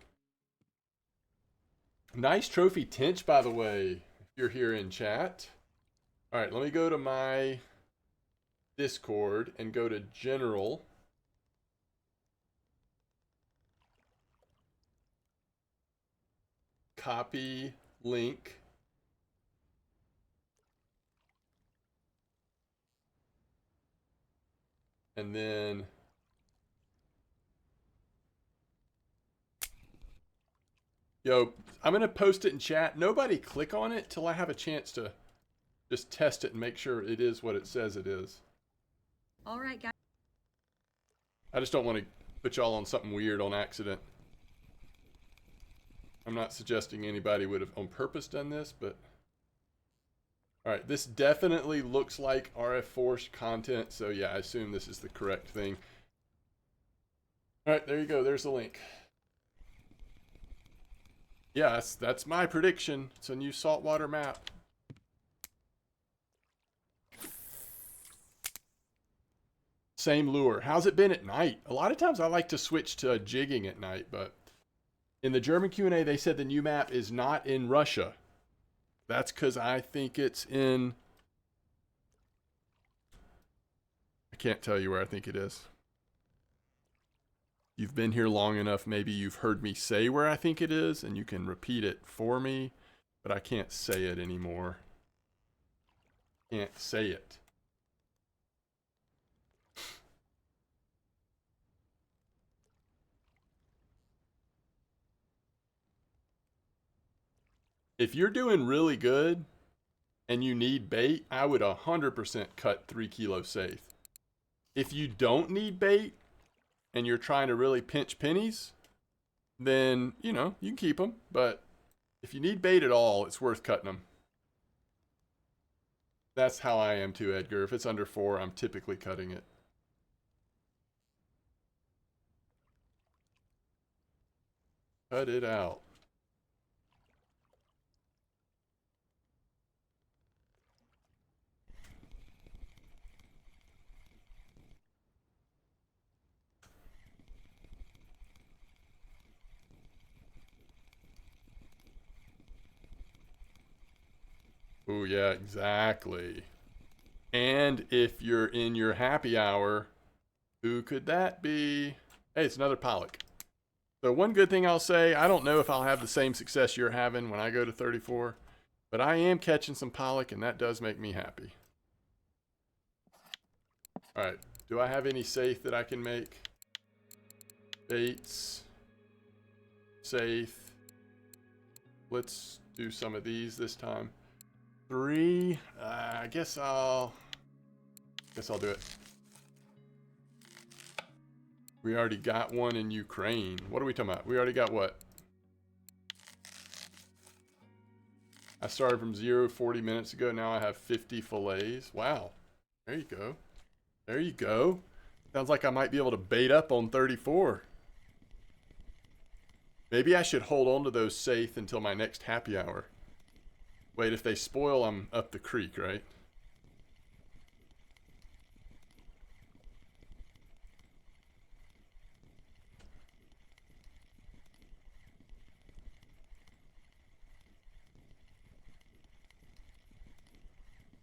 Nice trophy Tinch, by the way, if you're here in chat. All right, let me go to my Discord and go to General. Copy link. And then yo, I'm going to post it in chat. Nobody click on it till I have a chance to just test it and make sure it is what it says it is. All right, guys. I just don't want to put y'all on something weird on accident. I'm not suggesting anybody would have on purpose done this, but... Alright, this definitely looks like RF4 content, so yeah, I assume this is the correct thing. Alright, there you go. There's the link. Yeah, that's my prediction. It's a new saltwater map. Same lure. How's it been at night? A lot of times I like to switch to jigging at night, but in the German Q&A they said the new map is not in Russia. That's because I think it's in... I can't tell you where I think it is. You've been here long enough, maybe you've heard me say where I think it is, and you can repeat it for me, but I can't say it anymore. Can't say it. If you're doing really good and you need bait, I would 100% cut 3 kilo safe. If you don't need bait and you're trying to really pinch pennies, then, you know, you can keep them. But if you need bait at all, it's worth cutting them. That's how I am too, Edgar. If it's under 4, I'm typically cutting it. Cut it out. Oh, yeah, exactly. And if you're in your happy hour, who could that be? Hey, it's another pollock. So one good thing I'll say, I don't know if I'll have the same success you're having when I go to 34, but I am catching some pollock, and that does make me happy. All right, do I have any safe that I can make? Baits. Safe. Let's do some of these this time. 3. I guess I'll do it. We already got one in Ukraine. What are we talking about? We already got what? I started from 0 40 minutes ago. Now I have 50 fillets. Wow. There you go. There you go. Sounds like I might be able to bait up on 34. Maybe I should hold on to those safe until my next happy hour. Wait, if they spoil, I'm up the creek, right?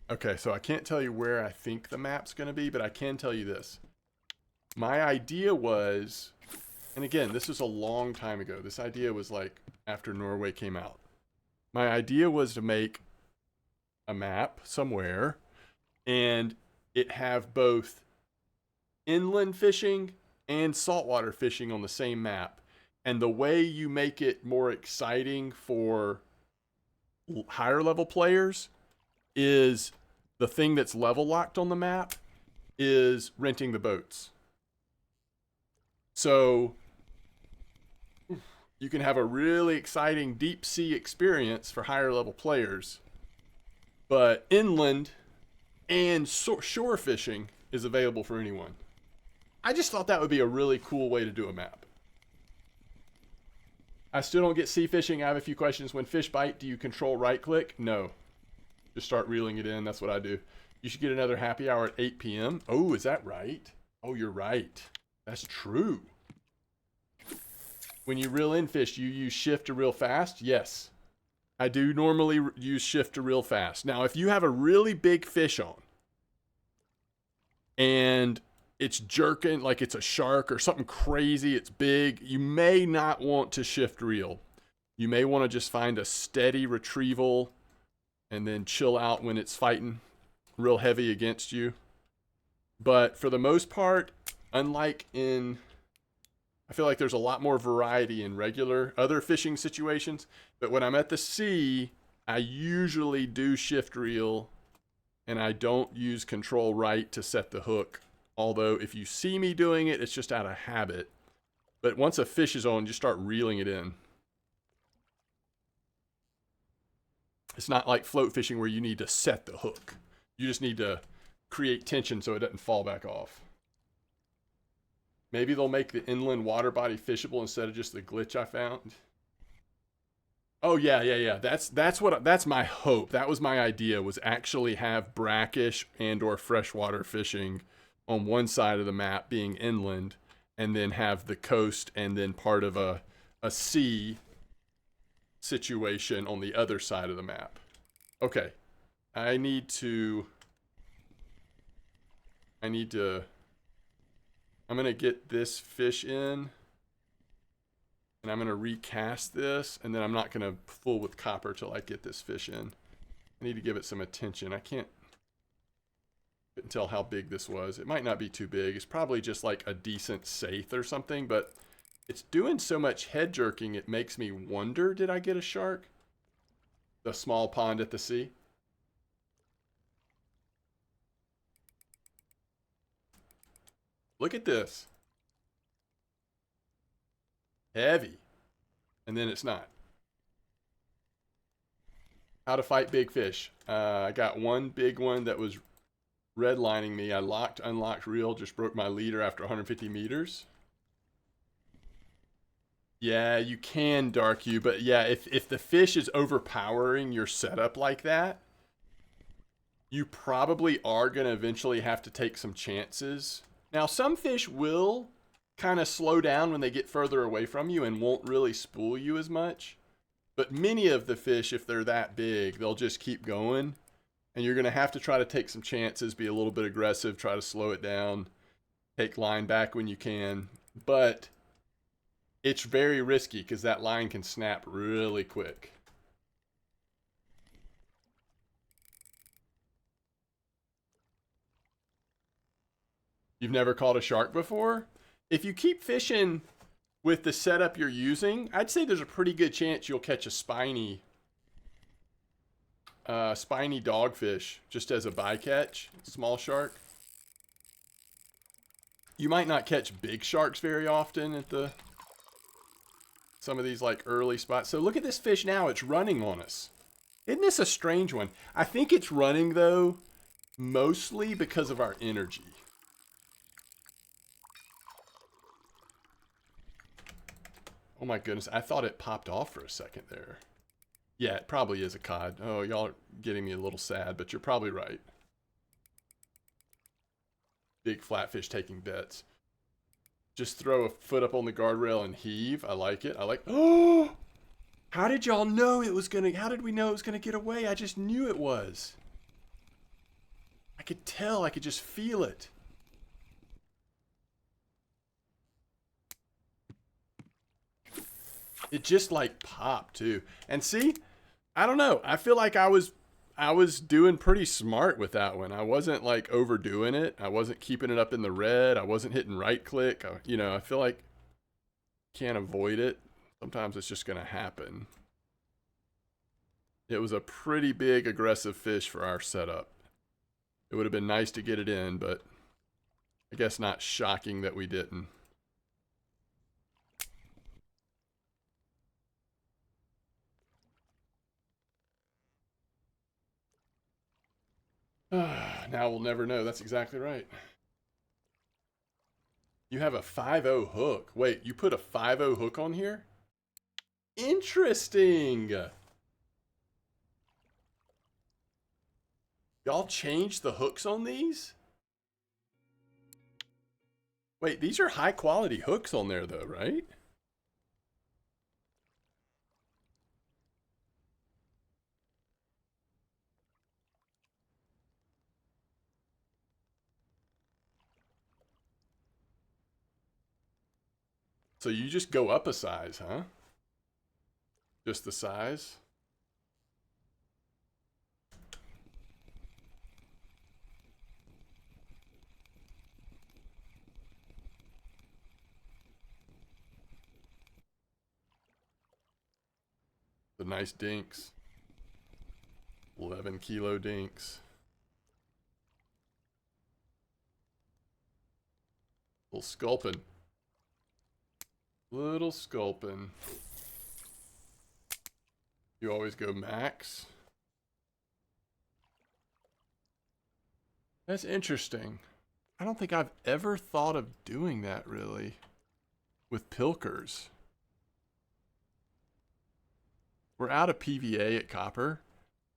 Okay, so I can't tell you where I think the map's going to be, but I can tell you this. My idea was, and again, this was a long time ago. This idea was like after Norway came out. My idea was to make a map somewhere and it have both inland fishing and saltwater fishing on the same map. And the way you make it more exciting for higher level players is the thing that's level locked on the map is renting the boats. So you can have a really exciting deep sea experience for higher level players, but inland and shore fishing is available for anyone. I just thought that would be a really cool way to do a map. I still don't get sea fishing. I have a few questions. When fish bite, do you control right click? No. Just start reeling it in. That's what I do. You should get another happy hour at 8 p.m. Oh, is that right? Oh, you're right. That's true. When you reel in fish, you use shift to reel fast? Yes. I do normally use shift to reel fast. Now, if you have a really big fish on and it's jerking like it's a shark or something crazy, it's big, you may not want to shift reel. You may want to just find a steady retrieval and then chill out when it's fighting real heavy against you. But for the most part, unlike in, I feel like there's a lot more variety in regular other fishing situations. But when I'm at the sea, I usually do shift reel and I don't use control right to set the hook. Although if you see me doing it, it's just out of habit. But once a fish is on, you start reeling it in. It's not like float fishing where you need to set the hook. You just need to create tension so it doesn't fall back off. Maybe they'll make the inland water body fishable instead of just the glitch I found. Oh yeah. That's my hope. That was my idea, was actually have brackish and or freshwater fishing on one side of the map being inland, and then have the coast and then part of a sea situation on the other side of the map. Okay, I need to I'm going to get this fish in, and I'm going to recast this, and then I'm not going to fool with copper till I get this fish in. I need to give it some attention. I couldn't tell how big this was. It might not be too big. It's probably just like a decent saithe or something, but it's doing so much head jerking, it makes me wonder, did I get a shark? The small pond at the sea. Look at this. Heavy. And then it's not. How to fight big fish. I got one big one that was redlining me. I locked, unlocked, reel, just broke my leader after 150 meters. Yeah, you can dark you, but yeah, if the fish is overpowering your setup like that, you probably are going to eventually have to take some chances. Now, some fish will kind of slow down when they get further away from you and won't really spool you as much. But many of the fish, if they're that big, they'll just keep going. And you're going to have to try to take some chances, be a little bit aggressive, try to slow it down, take line back when you can. But it's very risky because that line can snap really quick. You've never caught a shark before? If you keep fishing with the setup you're using, I'd say there's a pretty good chance you'll catch a spiny dogfish just as a bycatch, small shark. You might not catch big sharks very often at some of these like early spots. So look at this fish now, it's running on us. Isn't this a strange one? I think it's running though, mostly because of our energy. Oh my goodness, I thought it popped off for a second there. Yeah, it probably is a cod. Oh, y'all are getting me a little sad, but you're probably right. Big flatfish taking bets. Just throw a foot up on the guardrail and heave. I like it. Oh! How did y'all know it was gonna, how did we know it was gonna get away? I just knew it was. I could tell, I could just feel it. It just like popped too. And see, I don't know. I feel like I was doing pretty smart with that one. I wasn't like overdoing it. I wasn't keeping it up in the red. I wasn't hitting right click. You know, I feel like can't avoid it. Sometimes it's just going to happen. It was a pretty big aggressive fish for our setup. It would have been nice to get it in, but I guess not shocking that we didn't. Now we'll never know. That's exactly right. You have a 5-0 hook. Wait, you put a 5-0 hook on here? Interesting. Y'all changed the hooks on these? Wait, these are high quality hooks on there though, right? So you just go up a size, huh? Just the size? The nice dinks. 11 kilo dinks. Little sculpin. Little sculpin. You always go max. That's interesting. I don't think I've ever thought of doing that really with pilkers. We're out of PVA at copper,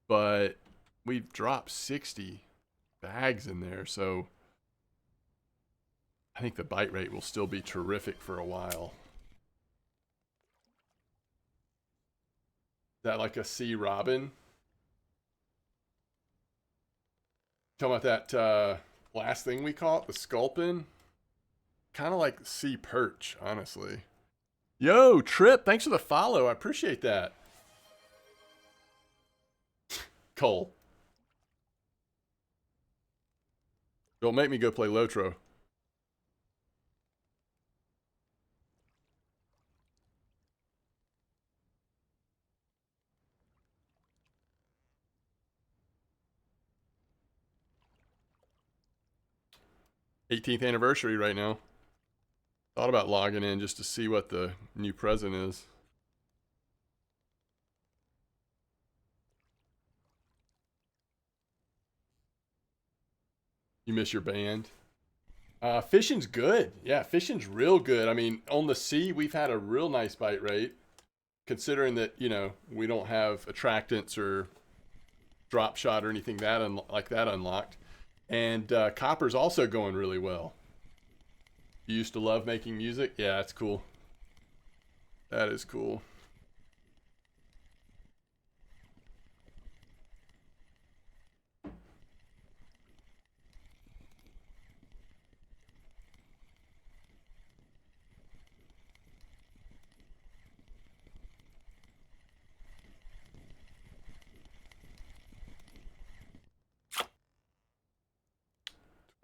but we've dropped 60 bags in there, so I think the bite rate will still be terrific for a while. Is that like a sea robin? Talking about that Last thing we caught, the sculpin. Kind of like sea perch, honestly. Yo, Trip, thanks for the follow. I appreciate that. Cole. Don't make me go play Lotro. '18th anniversary right now. Thought about logging in just to see what the new present is. You miss your band? Fishing's good. Yeah, fishing's real good. I mean, on the sea, we've had a real nice bite rate, considering that, you know, we don't have attractants or drop shot or anything like that unlocked. And copper's also going really well. You used to love making music? Yeah, that's cool. That is cool.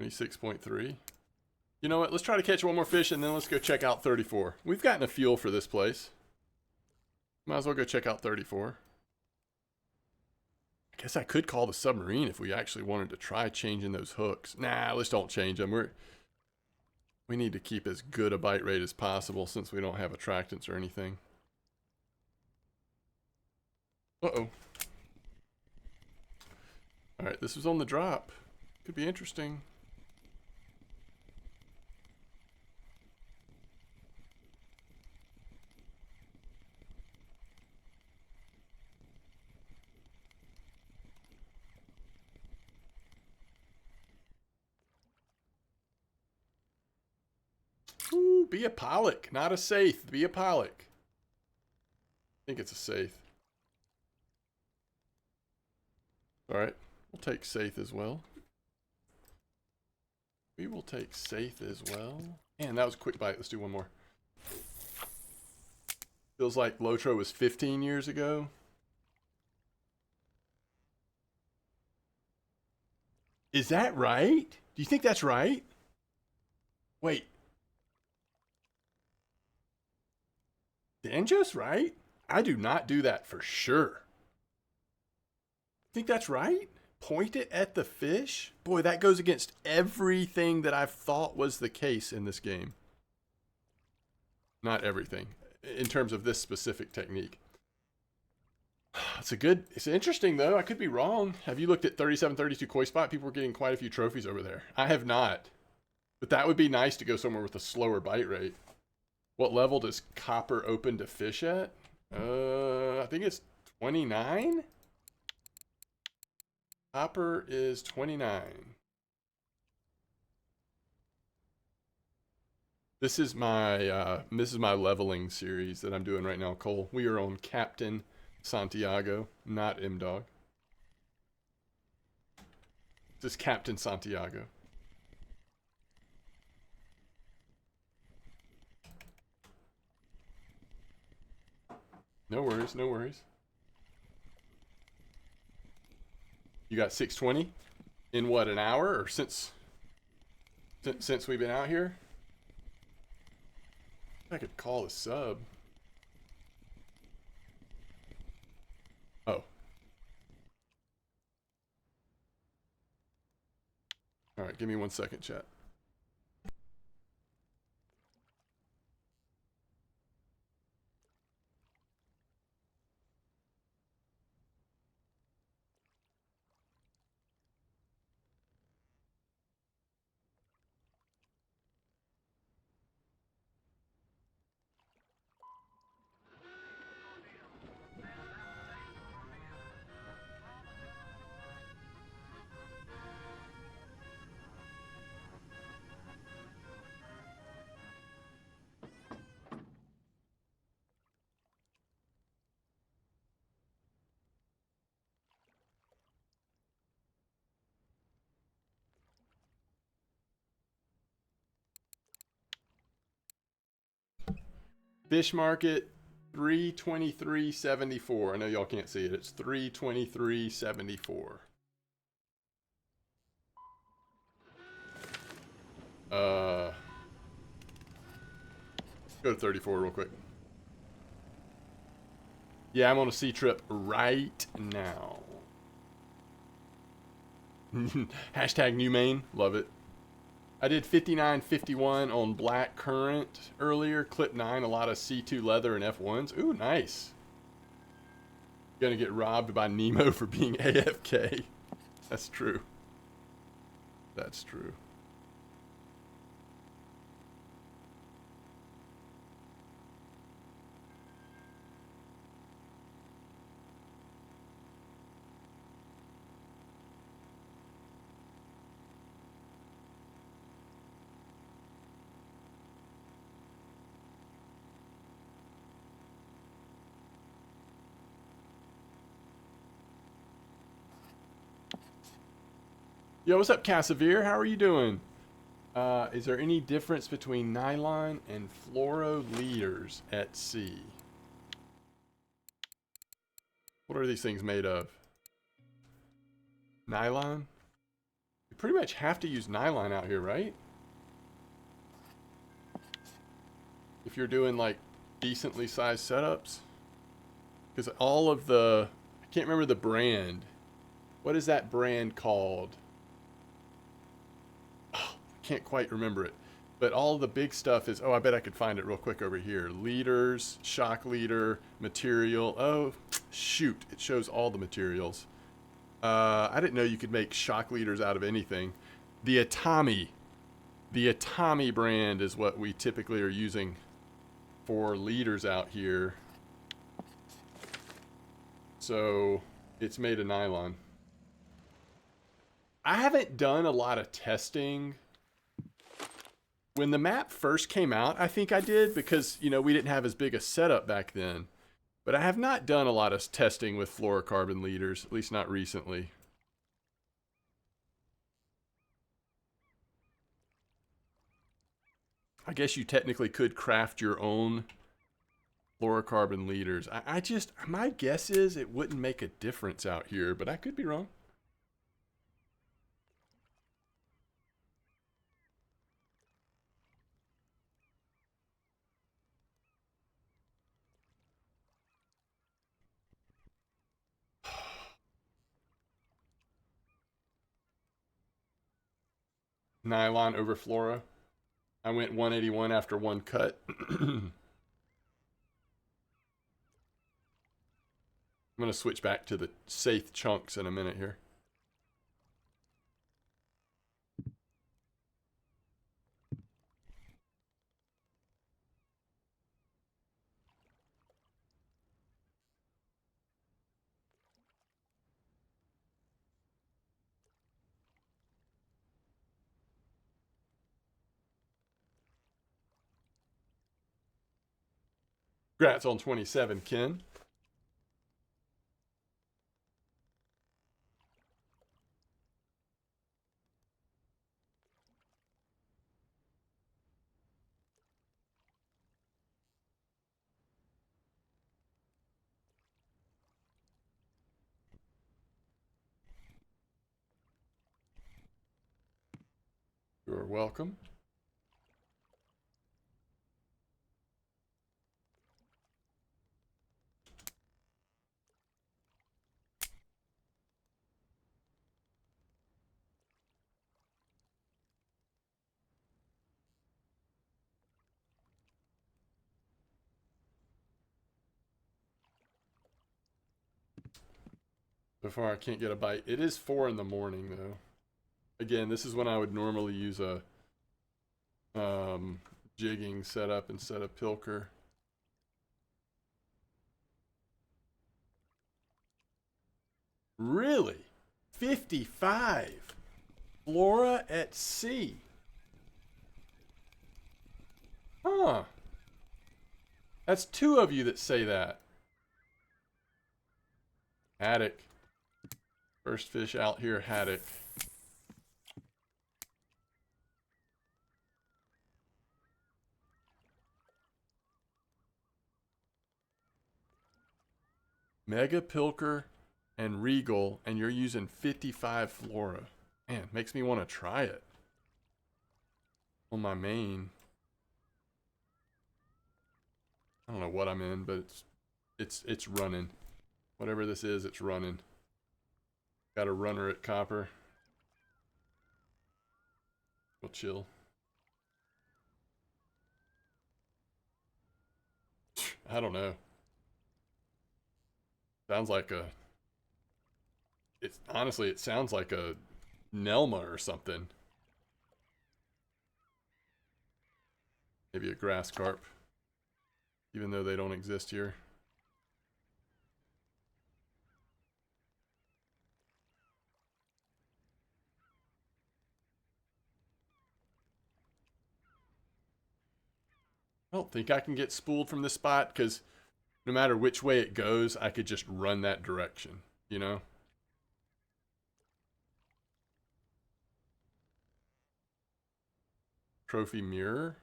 $26.3. You know what? Let's try to catch one more fish and then let's go check out 34. We've gotten a feel for this place. Might as well go check out 34. I guess I could call the submarine if we actually wanted to try changing those hooks. Nah, let's don't change them. We need to keep as good a bite rate as possible since we don't have attractants or anything. Uh-oh. Alright, this was on the drop. Could be interesting. Ooh, be a pollock, not a saith. Be a pollock. I think it's a saith. Alright, we'll take saith as well. We will take saith as well. Man, that was a quick bite. Let's do one more. Feels like Lotro was 15 years ago. Is that right? Do you think that's right? Wait. Danjo's right? I do not do that for sure. Think that's right? Point it at the fish? Boy, that goes against everything that I've thought was the case in this game. Not everything, in terms of this specific technique. It's interesting though. I could be wrong. Have you looked at 3732 Koi Spot? People were getting quite a few trophies over there. I have not. But that would be nice to go somewhere with a slower bite rate. What level does copper open to fish at? I think it's 29. Copper is 29. This is my leveling series that I'm doing right now, Cole. We are on Captain Santiago, not MDawg. This is Captain Santiago. No worries, no worries. You got 620 in what, an hour, or since we've been out here? I could call a sub. Oh. All right, give me 1 second, chat. Fish market 323.74. I know y'all can't see it. It's 323.74. Go to 34 real quick. Yeah, I'm on a sea trip right now. Hashtag new main. Love it. I did 59.51 on black current earlier. Clip 9, a lot of C2 leather and F1s. Ooh, nice. Gonna get robbed by Nemo for being AFK. That's true. That's true. Yo, what's up, Cassavir? How are you doing? Is there any difference between nylon and fluoro leaders at sea? What are these things made of? Nylon? You pretty much have to use nylon out here, right? If you're doing like decently sized setups. Because all of the... I can't remember the brand. What is that brand called? Oh, I can't quite remember it. But all the big stuff is... Oh, I bet I could find it real quick over here. Leaders, shock leader, material. Oh, shoot. It shows all the materials. I didn't know you could make shock leaders out of anything. The Atami. The Atami brand is what we typically are using for leaders out here. So it's made of nylon. I haven't done a lot of testing. When the map first came out, I think I did because, you know, we didn't have as big a setup back then. But I have not done a lot of testing with fluorocarbon leaders, at least not recently. I guess you technically could craft your own fluorocarbon leaders. I just, my guess is it wouldn't make a difference out here, but I could be wrong. Nylon over fluoro. I went 181 after one cut. I'm going to switch back to the safe chunks in a minute here. Congrats on 27, Ken. You're welcome. So far I can't get a bite. It is 4 in the morning though. Again, this is when I would normally use a jigging setup instead of pilker. Really? 55? Flora at sea? Huh. That's 2 of you that say that. Haddock. First fish out here, haddock. Mega Pilker and Regal, and you're using 55 Flora. Man, makes me want to try it on my main. I don't know what I'm in, but it's running. Whatever this is, it's running. Got a runner at copper. We'll chill. I don't know. Sounds like a... honestly, it sounds like a Nelma or something. Maybe a grass carp. Even though they don't exist here. I don't think I can get spooled from this spot because no matter which way it goes, I could just run that direction, you know? Trophy mirror.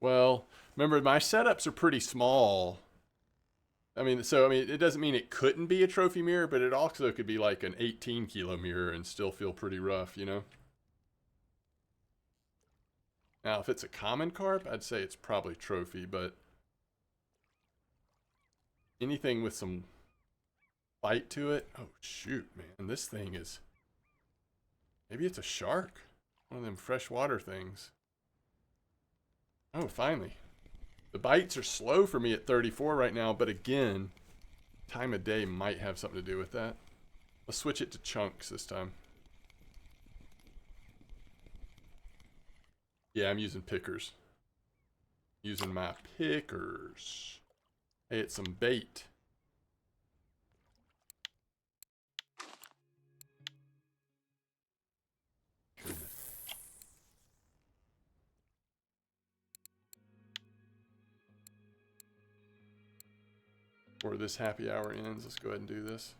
Well, remember my setups are pretty small. I mean, it doesn't mean it couldn't be a trophy mirror, but it also could be like an 18 kilo mirror and still feel pretty rough, you know? Now, if it's a common carp, I'd say it's probably trophy, but anything with some bite to it. Oh, shoot, man. This thing is... maybe it's a shark. One of them freshwater things. Oh, finally. The bites are slow for me at 34 right now, but again, time of day might have something to do with that. Let's switch it to chunks this time. Yeah, I'm using pickers. Using my pickers. Hey, it's some bait. Before this happy hour ends, let's go ahead and do this.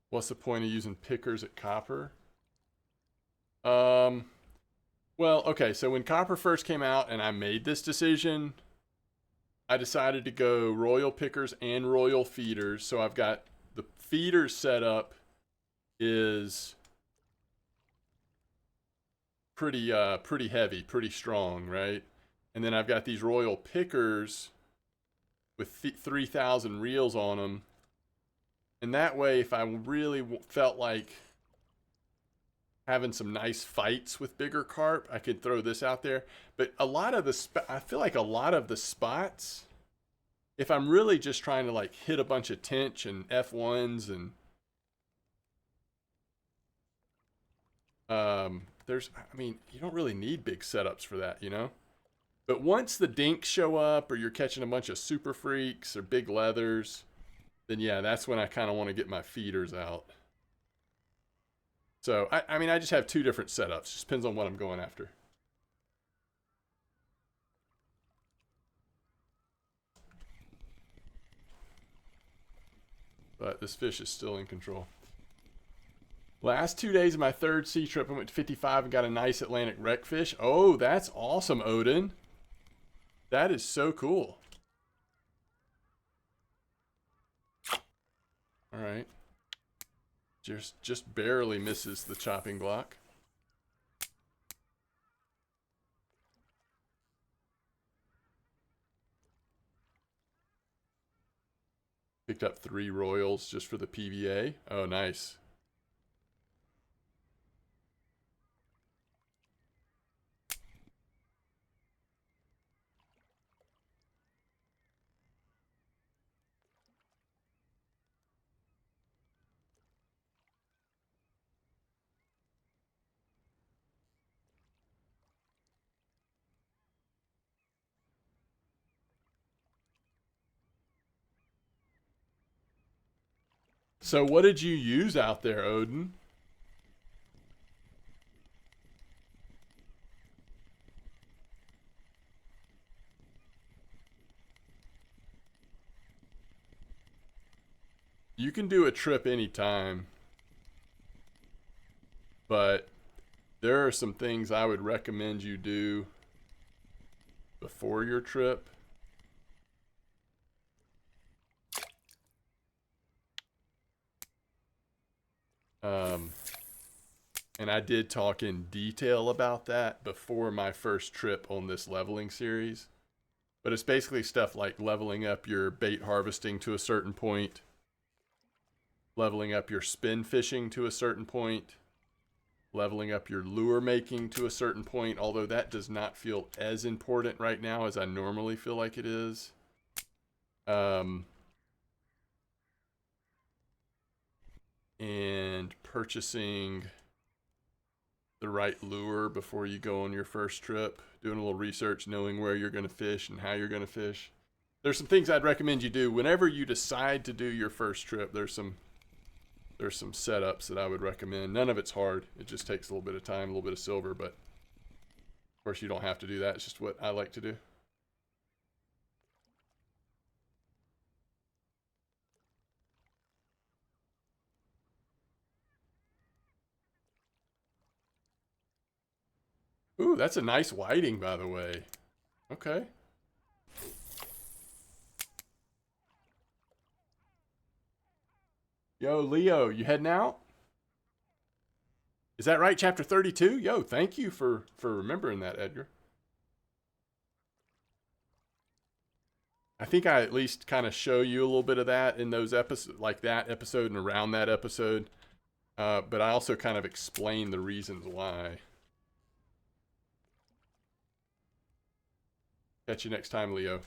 What's the point of using pickers at copper? Well, okay, so when copper first came out and I made this decision, I decided to go royal pickers and royal feeders. So I've got the feeders set up is pretty heavy, pretty strong, right? And then I've got these royal pickers with 3,000 reels on them. And that way, if I really felt like having some nice fights with bigger carp, I could throw this out there. But a lot of I feel like a lot of the spots, if I'm really just trying to like hit a bunch of tench and F1s and I mean, you don't really need big setups for that, you know? But once the dinks show up or you're catching a bunch of super freaks or big leathers, then yeah, that's when I kind of want to get my feeders out. So, I mean, I just have two different setups. Just depends on what I'm going after. But this fish is still in control. Last 2 days of my third sea trip, I went to 55 and got a nice Atlantic wreckfish. Oh, that's awesome, Odin. That is so cool. All right. Just barely misses the chopping block. Picked up 3 royals just for the PVA. Oh, nice. So what did you use out there, Odin? You can do a trip anytime. but there are some things I would recommend you do before your trip. And I did talk in detail about that before my first trip on this leveling series. But it's basically stuff like leveling up your bait harvesting to a certain point, leveling up your spin fishing to a certain point, leveling up your lure making to a certain point, although that does not feel as important right now as I normally feel like it is. And purchasing the right lure before you go on your first trip, doing a little research, knowing where you're going to fish and how you're going to fish. There's some things I'd recommend you do whenever you decide to do your first trip. There's some setups that I would recommend. None of it's hard. It just takes a little bit of time, a little bit of silver, but of course you don't have to do that. It's just what I like to do. Ooh, that's a nice whiting, by the way. Okay. Yo, Leo, you heading out? Is that right, chapter 32? Yo, thank you for remembering that, Edgar. I think I at least kind of show you a little bit of that in those episodes, like that episode and around that episode. But I also kind of explain the reasons why. Catch you next time, Leo.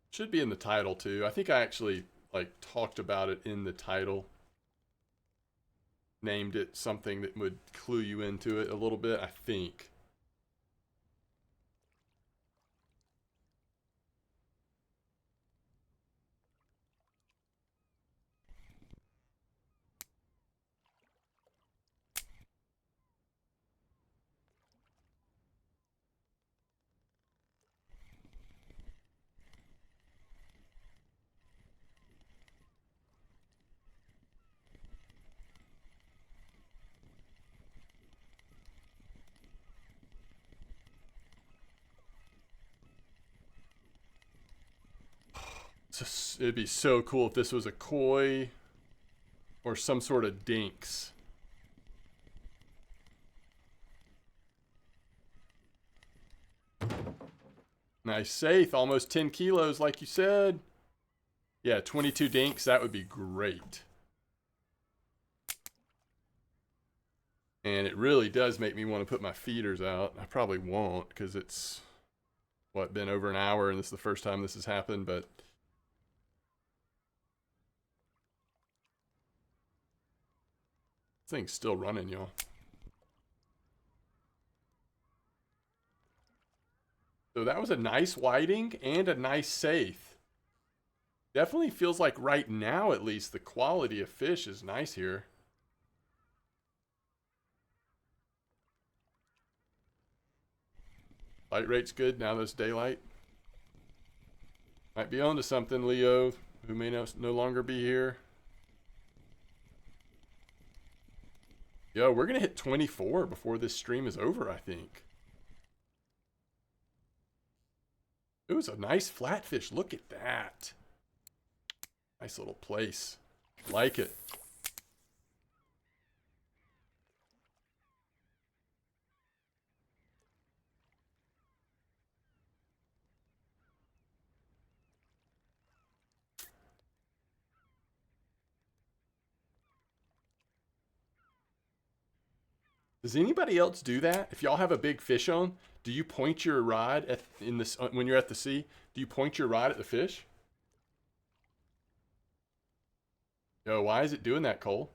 Should be in the title too. I think I actually like talked about it in the title. Named it something that would clue you into it a little bit, I think. It'd be so cool if this was a koi or some sort of dinks. Nice safe, almost 10 kilos like you said. Yeah, 22 dinks, that would be great. And it really does make me want to put my feeders out. I probably won't because it's, what, been over an hour and this is the first time this has happened, but this thing's still running, y'all. So that was a nice whiting and a nice safe. Definitely feels like right now, at least, the quality of fish is nice here. Light rate's good now that it's daylight. Might be onto something, Leo, who may no longer be here. Yo, we're gonna hit 24 before this stream is over, I think. It was a nice flatfish. Look at that. Nice little place. Like it. Does anybody else do that? If y'all have a big fish on, do you point your rod at when you're at the sea? Do you point your rod at the fish? Yo, why is it doing that, Cole?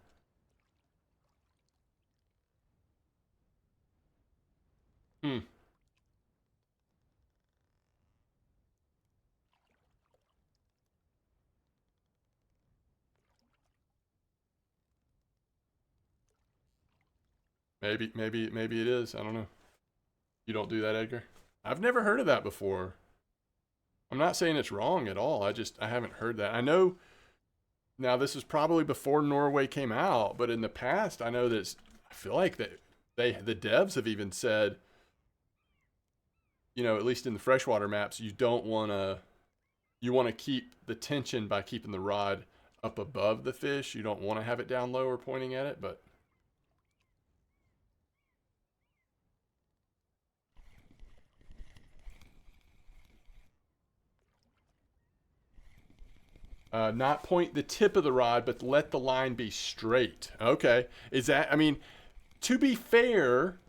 Hmm. Maybe it is. I don't know. You don't do that, Edgar? I've never heard of that before. I'm not saying it's wrong at all. I haven't heard that. I know now this is probably before Norway came out, but in the past I know that I feel like that the devs have even said, at least in the freshwater maps, you want to keep the tension by keeping the rod up above the fish. You don't want to have it down low or pointing at it, but not point the tip of the rod, but let the line be straight. Okay. Is that, to be fair,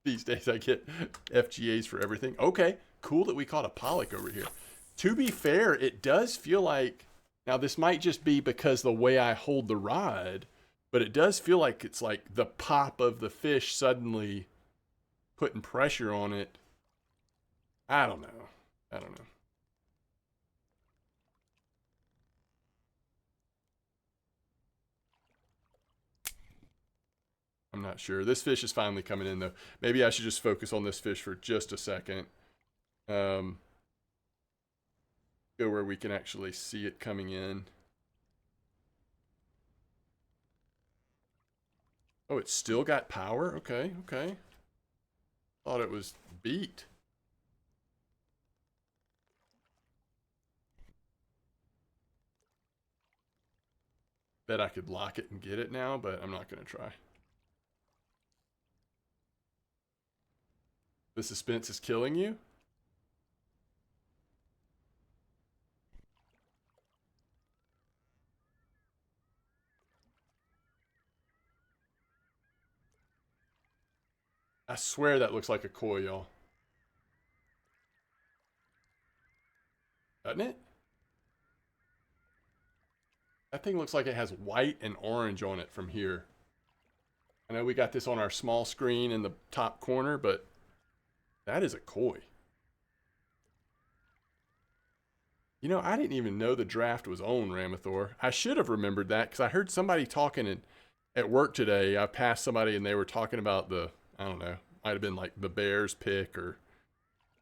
these days I get FGAs for everything. Okay. Cool that we caught a pollock over here. To be fair, it does feel like, now this might just be because the way I hold the rod, but it does feel like it's like the pop of the fish suddenly putting pressure on it. I don't know. I'm not sure. This fish is finally coming in though. Maybe I should just focus on this fish for just a second. Go where we can actually see it coming in. Oh, it's still got power? Okay. Thought it was beat. Bet I could lock it and get it now, but I'm not going to try. The suspense is killing you? I swear that looks like a koi, y'all. Doesn't it? That thing looks like it has white and orange on it from here. I know we got this on our small screen in the top corner, but that is a koi. I didn't even know the draft was on, Ramathor. I should have remembered that because I heard somebody talking at work today. I passed somebody and they were talking about I don't know, might have been like the Bears pick or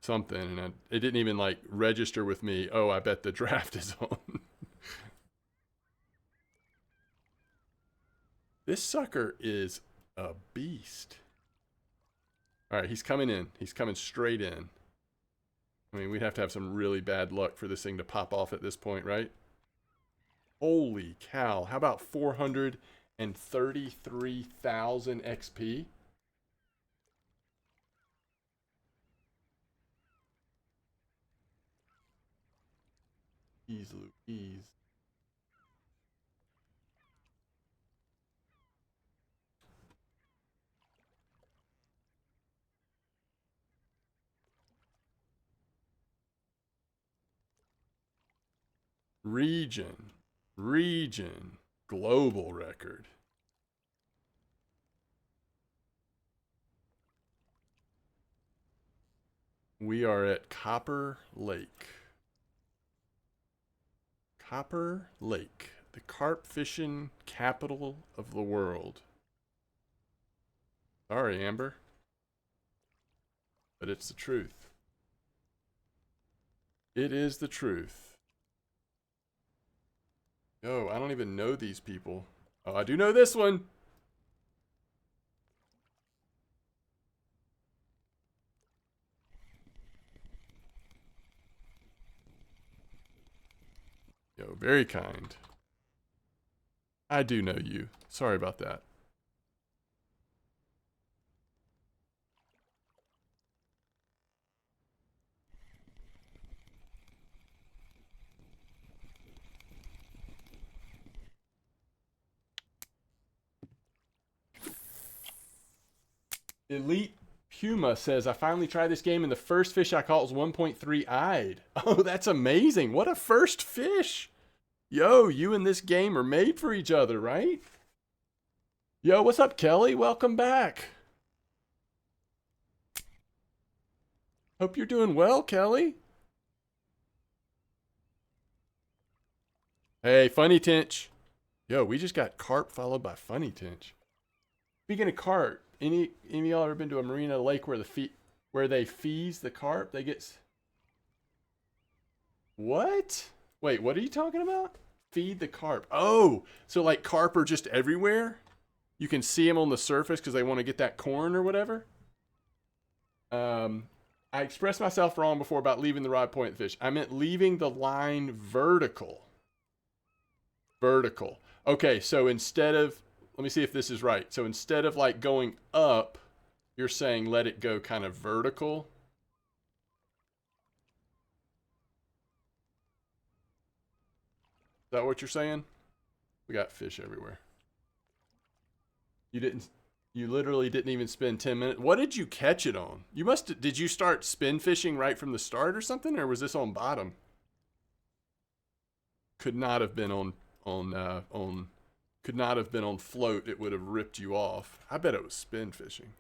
something. And it didn't even like register with me. Oh, I bet the draft is on. This sucker is a beast. All right, he's coming in. He's coming straight in. We'd have to have some really bad luck for this thing to pop off at this point, right? Holy cow. How about 433,000 XP? Jeez Louise. Region, global record. We are at Copper Lake. Copper Lake, the carp fishing capital of the world. Sorry, Amber, but it's the truth. It is the truth. Yo, I don't even know these people. Oh, I do know this one. Yo, very kind. I do know you. Sorry about that. Elite Puma says, I finally tried this game and the first fish I caught was 1.3 eyed. Oh, that's amazing. What a first fish. Yo, you and this game are made for each other, right? Yo, what's up, Kelly? Welcome back. Hope you're doing well, Kelly. Hey, Funny Tinch. Yo, we just got carp followed by Funny Tinch. Speaking of carp, Any of y'all ever been to a marina lake where they fees the carp? They get what? Wait, what are you talking about? Feed the carp. Oh, so like carp are just everywhere? You can see them on the surface because they want to get that corn or whatever? I expressed myself wrong before about leaving the rod point fish. I meant leaving the line vertical. Vertical. Okay, so instead of, let me see if this is right. So instead of like going up, you're saying let it go kind of vertical. Is that what you're saying? We got fish everywhere. You literally didn't even spend 10 minutes. What did you catch it on? Did you start spin fishing right from the start or something? Or was this on bottom? Could not have been could not have been on float. It would have ripped you off. I bet it was spin fishing.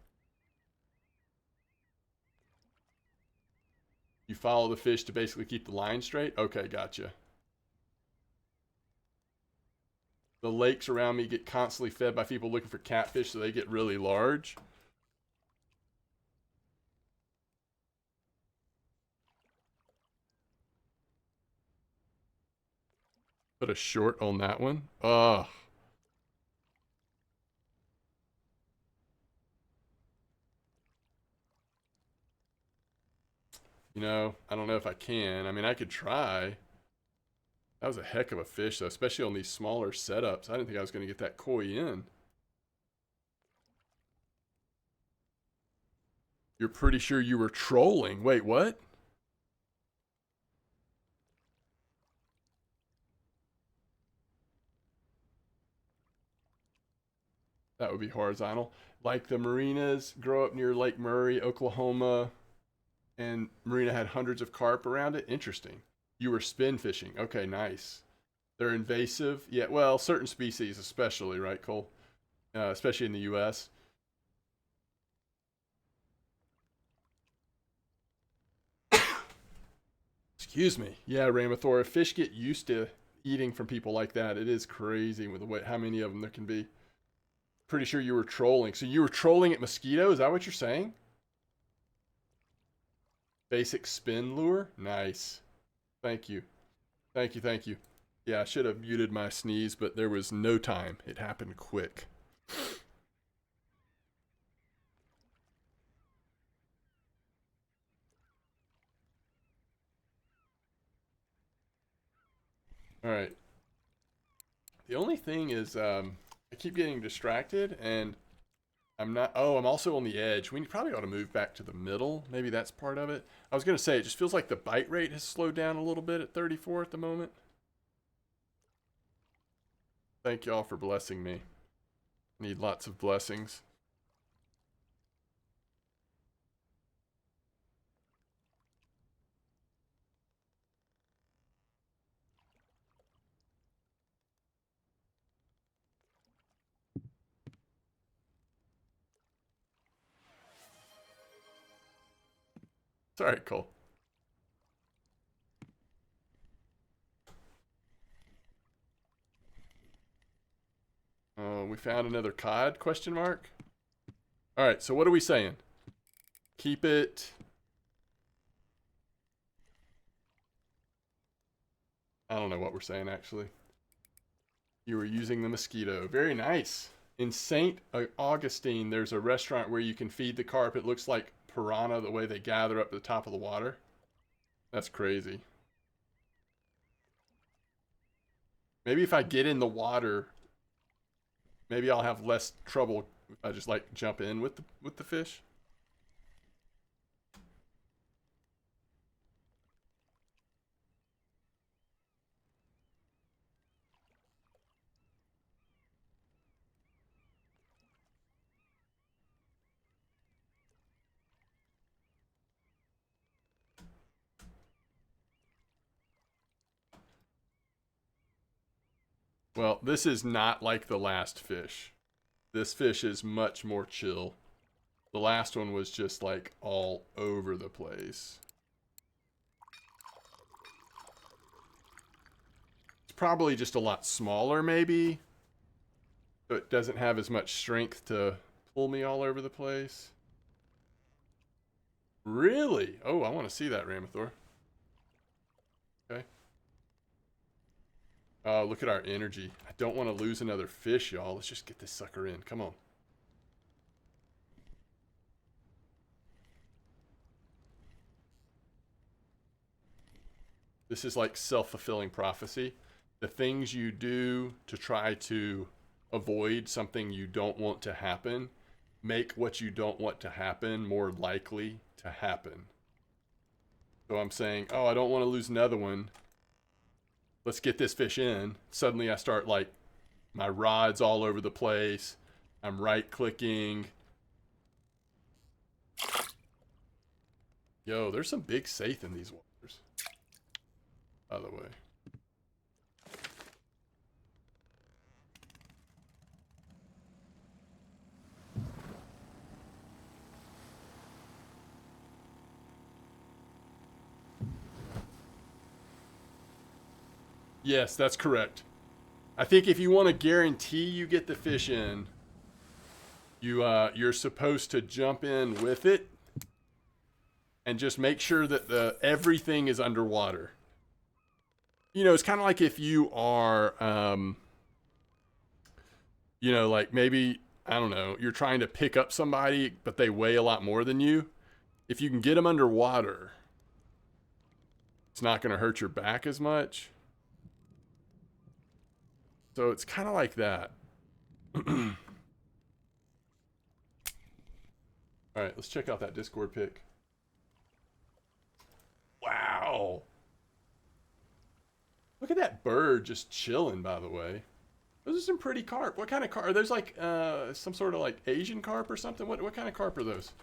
You follow the fish to basically keep the line straight? Okay, gotcha. The lakes around me get constantly fed by people looking for catfish, so they get really large. Put a short on that one. Ugh. You know, I don't know if I can. I mean, I could try. That was a heck of a fish, though, especially on these smaller setups. I didn't think I was going to get that koi in. You're pretty sure you were trolling. Wait, what? That would be horizontal. Like the marinas grow up near Lake Murray, Oklahoma, and marina had hundreds of carp around it. Interesting. You were spin fishing. Okay, nice. They're invasive. Yeah, well, certain species especially, right, Cole? Especially in the U.S. Excuse me. Yeah, Ramathor, if fish get used to eating from people like that, it is crazy with the way how many of them there can be. Pretty sure you were trolling. So you were trolling at mosquito? Is that what you're saying? Basic spin lure? Nice. Thank you. Thank you, thank you. Yeah, I should have muted my sneeze, but there was no time. It happened quick. All right. The only thing is, I keep getting distracted, and I'm not. Oh, I'm also on the edge. We probably ought to move back to the middle. Maybe that's part of it. I was gonna say it just feels like the bite rate has slowed down a little bit at 34 at the moment. Thank y'all for blessing me. Need lots of blessings. Sorry, Cole. We found another cod, question mark. All right, so what are we saying? Keep it. I don't know what we're saying, actually. You were using the mosquito. Very nice. In St. Augustine, there's a restaurant where you can feed the carp. It looks like piranha the way they gather up at the top of the water. That's crazy. Maybe if I get in the water, maybe I'll have less trouble if I just like jump in with the fish. Well, this is not like the last fish. This fish is much more chill. The last one was just like all over the place. It's probably just a lot smaller, maybe. So it doesn't have as much strength to pull me all over the place. Really? Oh, I want to see that, Ramathor. Okay. Oh, look at our energy. I don't want to lose another fish, y'all. Let's just get this sucker in. Come on. This is like self-fulfilling prophecy. The things you do to try to avoid something you don't want to happen make what you don't want to happen more likely to happen. So I'm saying, oh, I don't want to lose another one. Let's get this fish in. Suddenly I start like, my rod's all over the place. I'm right-clicking. Yo, there's some big saith in these waters. By the way. Yes, that's correct. I think if you want to guarantee you get the fish in, you're supposed to jump in with it and just make sure that everything is underwater. You know, it's kind of like if you are, you know, like maybe, I don't know, you're trying to pick up somebody, but they weigh a lot more than you. If you can get them underwater, it's not going to hurt your back as much. So it's kind of like that. All right, let's check out that Discord pic. Wow. Look at that bird just chilling, by the way. Those are some pretty carp. What kind of carp? Are those like some sort of like Asian carp or something? What kind of carp are those?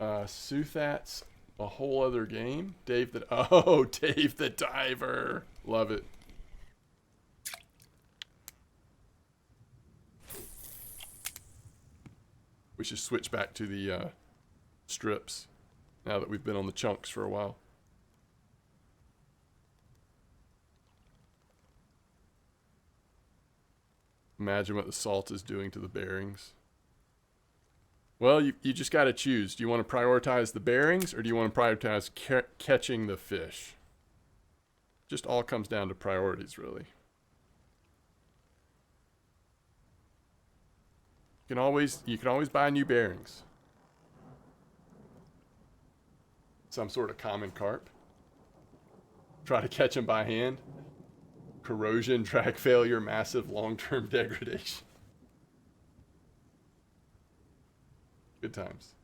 Suthat's a whole other game. Dave the Diver. Love it. We should switch back to the strips now that we've been on the chunks for a while. Imagine what the salt is doing to the bearings. Well, you just got to choose. Do you want to prioritize the bearings or do you want to prioritize catching the fish? Just all comes down to priorities, really. You can always buy new bearings. Some sort of common carp. Try to catch them by hand. Corrosion, drag failure, massive long-term degradation. Good times.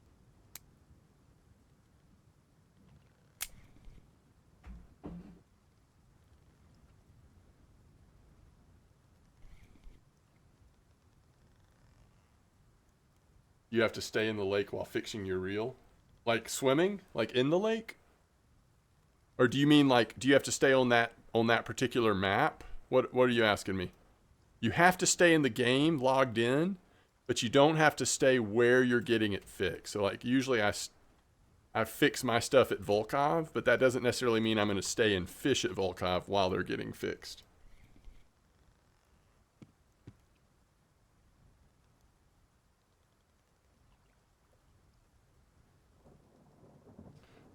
You have to stay in the lake while fixing your reel? Like swimming? Like in the lake? Or do you mean like, do you have to stay on that particular map? What are you asking me? You have to stay in the game logged in, but you don't have to stay where you're getting it fixed. So like usually I fix my stuff at Volkov, but that doesn't necessarily mean I'm going to stay and fish at Volkov while they're getting fixed.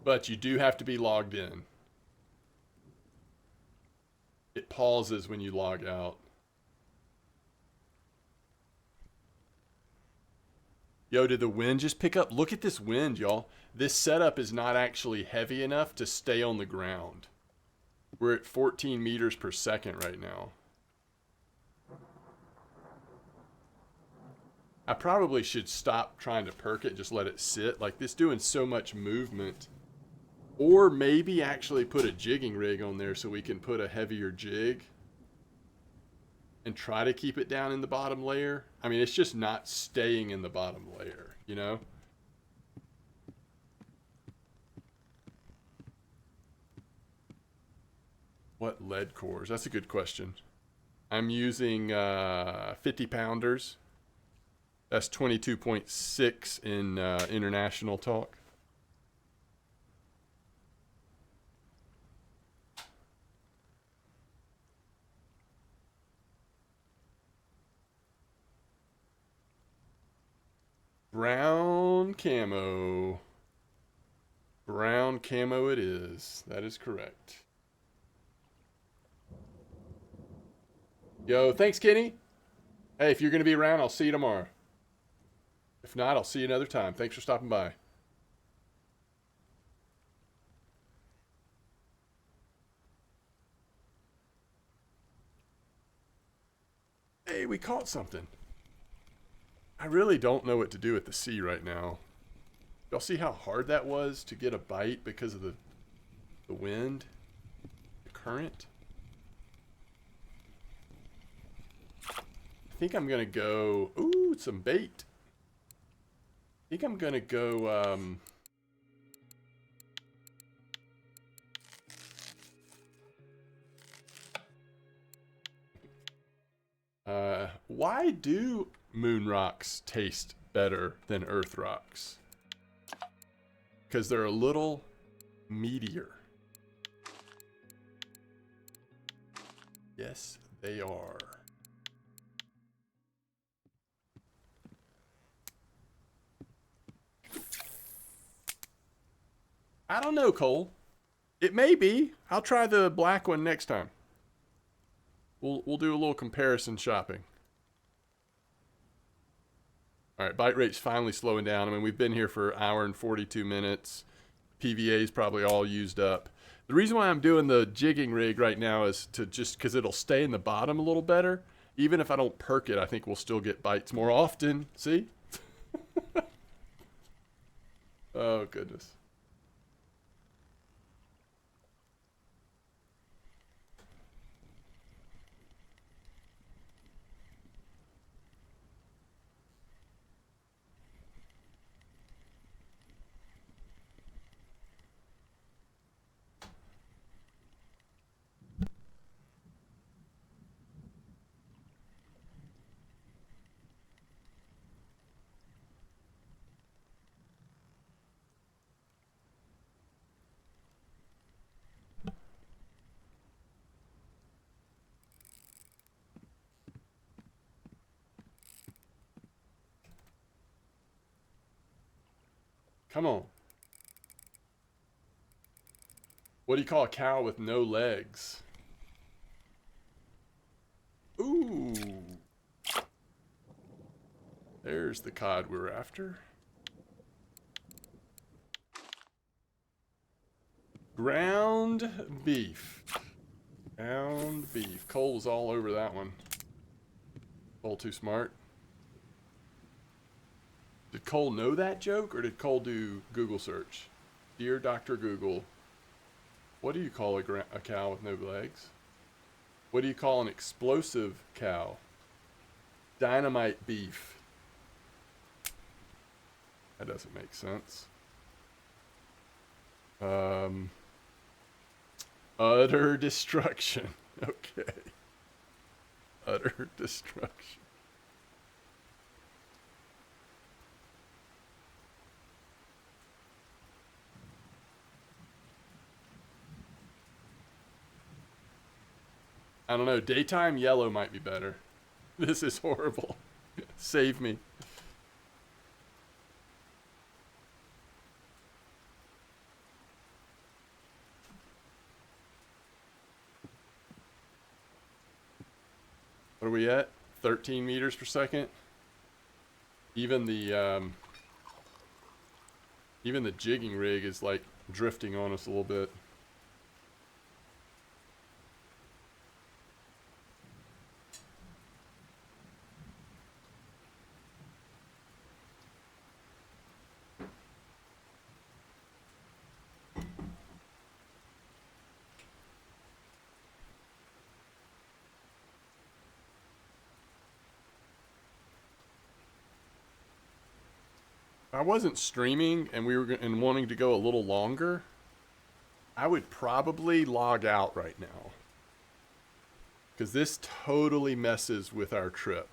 But you do have to be logged in. It pauses when you log out. Yo, did the wind just pick up? Look at this wind, y'all. This setup is not actually heavy enough to stay on the ground. We're at 14 meters per second right now. I probably should stop trying to perk it, just let it sit. Like this doing so much movement. Or maybe actually put a jigging rig on there so we can put a heavier jig and try to keep it down in the bottom layer. I mean, it's just not staying in the bottom layer, you know? What lead cores? That's a good question. I'm using 50 pounders. That's 22.6 in international talk. Brown camo. Brown camo it is. That is correct. Yo, thanks, Kenny. Hey, if you're going to be around, I'll see you tomorrow. If not, I'll see you another time. Thanks for stopping by. Hey, we caught something. I really don't know what to do at the sea right now. Y'all see how hard that was to get a bite because of the wind, the current? I think I'm gonna go, ooh, some bait. I think I'm gonna go, why do moon rocks taste better than earth rocks? Because they're a little meatier. Yes, they are. I don't know, Cole. It may be. I'll try the black one next time. We'll do a little comparison shopping. All right, bite rate's finally slowing down. I mean, we've been here for an hour and 42 minutes. PVA's probably all used up. The reason why I'm doing the jigging rig right now is to just because it'll stay in the bottom a little better. Even if I don't perk it, I think we'll still get bites more often. See? Oh, goodness. Come on. What do you call a cow with no legs? Ooh. There's the cod we're after. Ground beef. Ground beef. Cole's all over that one. Cole too smart. Did Cole know that joke, or did Cole do Google search? Dear Dr. Google, what do you call a cow with no legs? What do you call an explosive cow? Dynamite beef. That doesn't make sense. Utter destruction. Okay. Utter destruction. I don't know. Daytime yellow might be better. This is horrible. Save me. What are we at? 13 meters per second. Even the jigging rig is like drifting on us a little bit. If I wasn't streaming and we were and wanting to go a little longer, I would probably log out right now. Because this totally messes with our trip.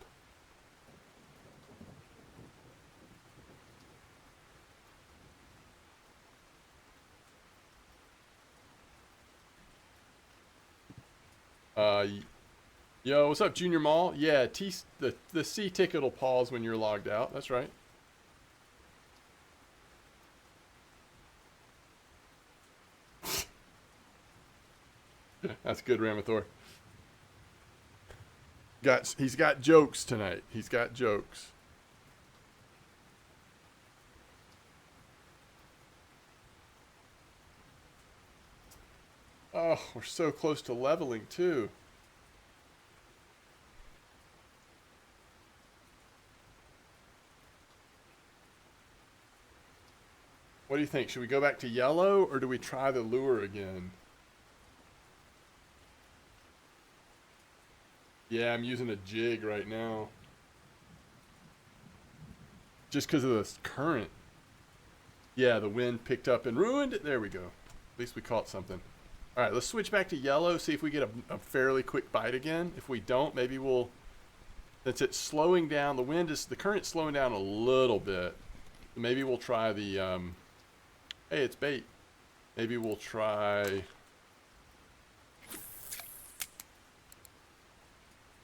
Yo, what's up, Junior Mall? Yeah, the C ticket will pause when you're logged out. That's right. That's good, Ramathor. He's got jokes tonight. He's got jokes. Oh, we're so close to leveling too. What do you think? Should we go back to yellow or do we try the lure again? Yeah, I'm using a jig right now. Just because of the current. Yeah, the wind picked up and ruined it. There we go. At least we caught something. All right, let's switch back to yellow, see if we get a fairly quick bite again. If we don't, maybe we'll, since it's slowing down, the current's slowing down a little bit. Maybe we'll try the, hey, it's bait. Maybe we'll try